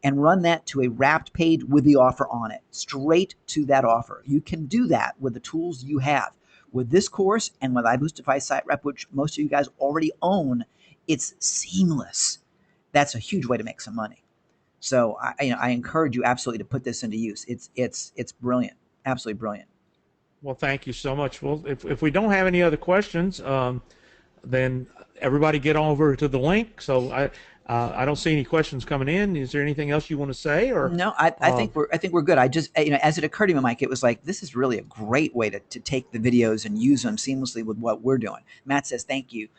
and run that to a wrapped page with the offer on it, straight to that offer. You can do that with the tools you have. With this course and with iBoostify Site Rep, which most of you guys already own, it's seamless. That's a huge way to make some money. So I encourage you absolutely to put this into use. It's brilliant, absolutely brilliant. Well, thank you so much. Well, if we don't have any other questions, then everybody get on over to the link. So I don't see any questions coming in. Is there anything else you want to say? Or no, I think we're good. I just, as it occurred to me, Mike, it was like, this is really a great way to take the videos and use them seamlessly with what we're doing. Matt says thank you,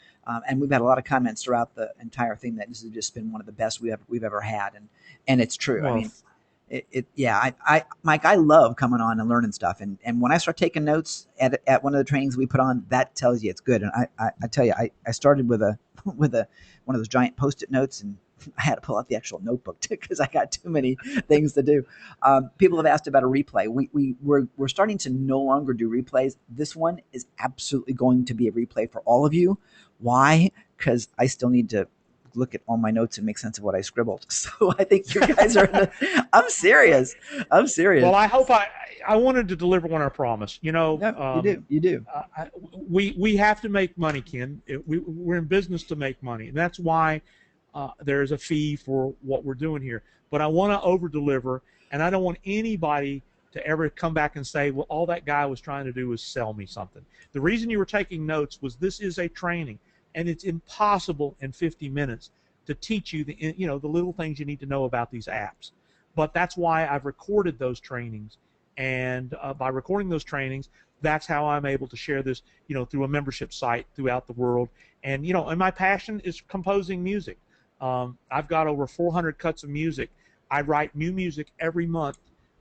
and we've had a lot of comments throughout the entire thing that this has just been one of the best we've ever had, and it's true. Well, I mean, Mike, I love coming on and learning stuff, and when I start taking notes at one of the trainings we put on, that tells you it's good. And I tell you, I started with one of those giant Post-it notes, and I had to pull out the actual notebook because I got too many things to do. People have asked about a replay. We're starting to no longer do replays. This one is absolutely going to be a replay for all of you. Why? Because I still need to look at all my notes and make sense of what I scribbled. So I think you guys are. I'm serious. Well, I hope I wanted to deliver on our promise. You know, you do. We have to make money, Ken. We're in business to make money, and that's why there's a fee for what we're doing here. But I want to over deliver, and I don't want anybody to ever come back and say, well, all that guy was trying to do was sell me something. The reason you were taking notes was this is a training, and it's impossible in 50 minutes to teach you the little things you need to know about these apps. But that's why I've recorded those trainings, and by recording those trainings, that's how I'm able to share this, through a membership site throughout the world. And and my passion is composing music. I've got over 400 cuts of music. I write new music every month,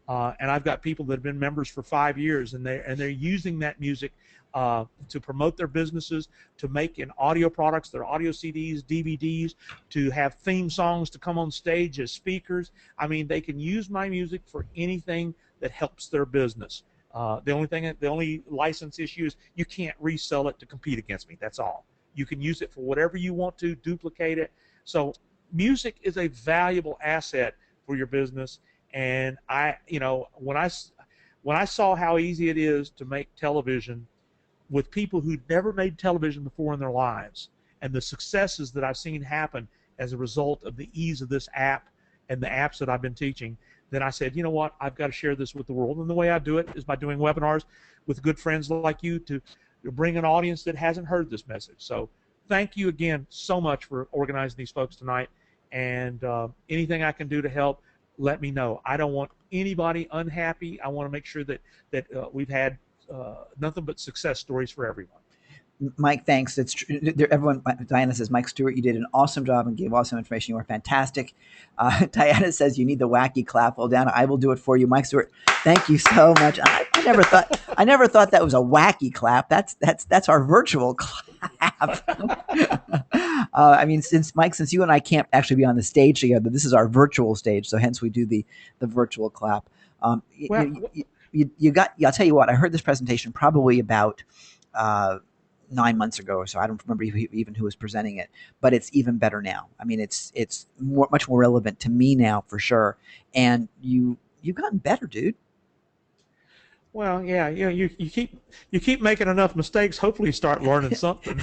and I've got people that have been members for 5 years, and they're using that music to promote their businesses, to make in audio products, their audio CDs, DVDs, to have theme songs to come on stage as speakers. I mean, they can use my music for anything that helps their business. The only license issue is you can't resell it to compete against me. That's all. You can use it for whatever you want to, duplicate it. So music is a valuable asset for your business. And when I saw how easy it is to make television with people who'd never made television before in their lives, and the successes that I've seen happen as a result of the ease of this app and the apps that I've been teaching, then I said, you know what, I've got to share this with the world. And the way I do it is by doing webinars with good friends like you to bring an audience that hasn't heard this message. So thank you again so much for organizing these folks tonight. And anything I can do to help, let me know. I don't want anybody unhappy. I want to make sure that we've had nothing but success stories for everyone. Mike, thanks. It's true. Everyone, Diana says, Mike Stewart, you did an awesome job and gave awesome information. You were fantastic. Diana says you need the wacky clap. Well, Diana, I will do it for you. Mike Stewart, thank you so much. I never thought that was a wacky clap. That's our virtual clap. I mean, since you and I can't actually be on the stage together, this is our virtual stage. So hence we do the virtual clap. I'll tell you what, I heard this presentation probably about 9 months ago or so. I don't remember even who was presenting it, but it's even better now. I mean, it's much more relevant to me now for sure. And you've gotten better, dude. Well, yeah, you keep making enough mistakes. Hopefully, you start learning something.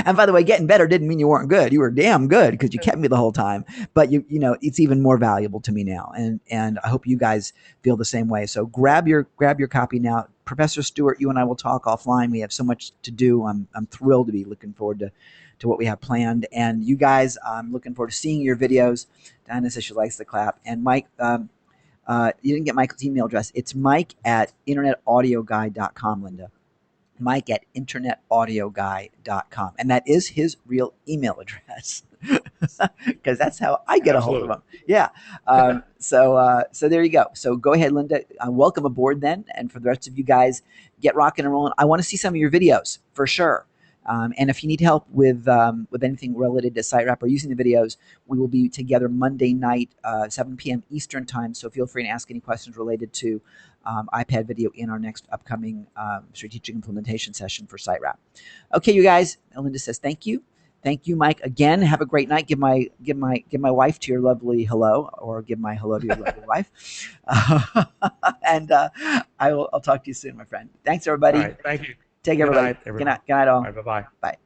And by the way, getting better didn't mean you weren't good. You were damn good because you kept me the whole time. But you know, it's even more valuable to me now, and I hope you guys feel the same way. So grab your copy now. Professor Stewart, you and I will talk offline. We have so much to do. I'm thrilled to be looking forward to what we have planned. And you guys, I'm looking forward to seeing your videos. Dinah says she likes the clap. And Mike, you didn't get Michael's email address. It's Mike at internetaudioguy.com, Linda. Mike at internetaudioguy.com. And that is his real email address because that's how I get a hold of Absolutely. him. Yeah. So there you go. So go ahead, Linda. Welcome aboard then. And for the rest of you guys, get rocking and rolling. I want to see some of your videos for sure. And if you need help with anything related to SiteRep or using the videos, we will be together Monday night, 7 p.m. Eastern time. So feel free to ask any questions related to iPad video in our next upcoming strategic implementation session for SiteRep. Okay, you guys. Linda says thank you. Thank you, Mike. Again, have a great night. Give my wife to your lovely hello, or give my hello to your lovely wife. And I'll talk to you soon, my friend. Thanks, All everybody. right. Thank you. Take care, Good everybody. night, Good night. everyone. Good night, All all. right. Bye bye. Bye.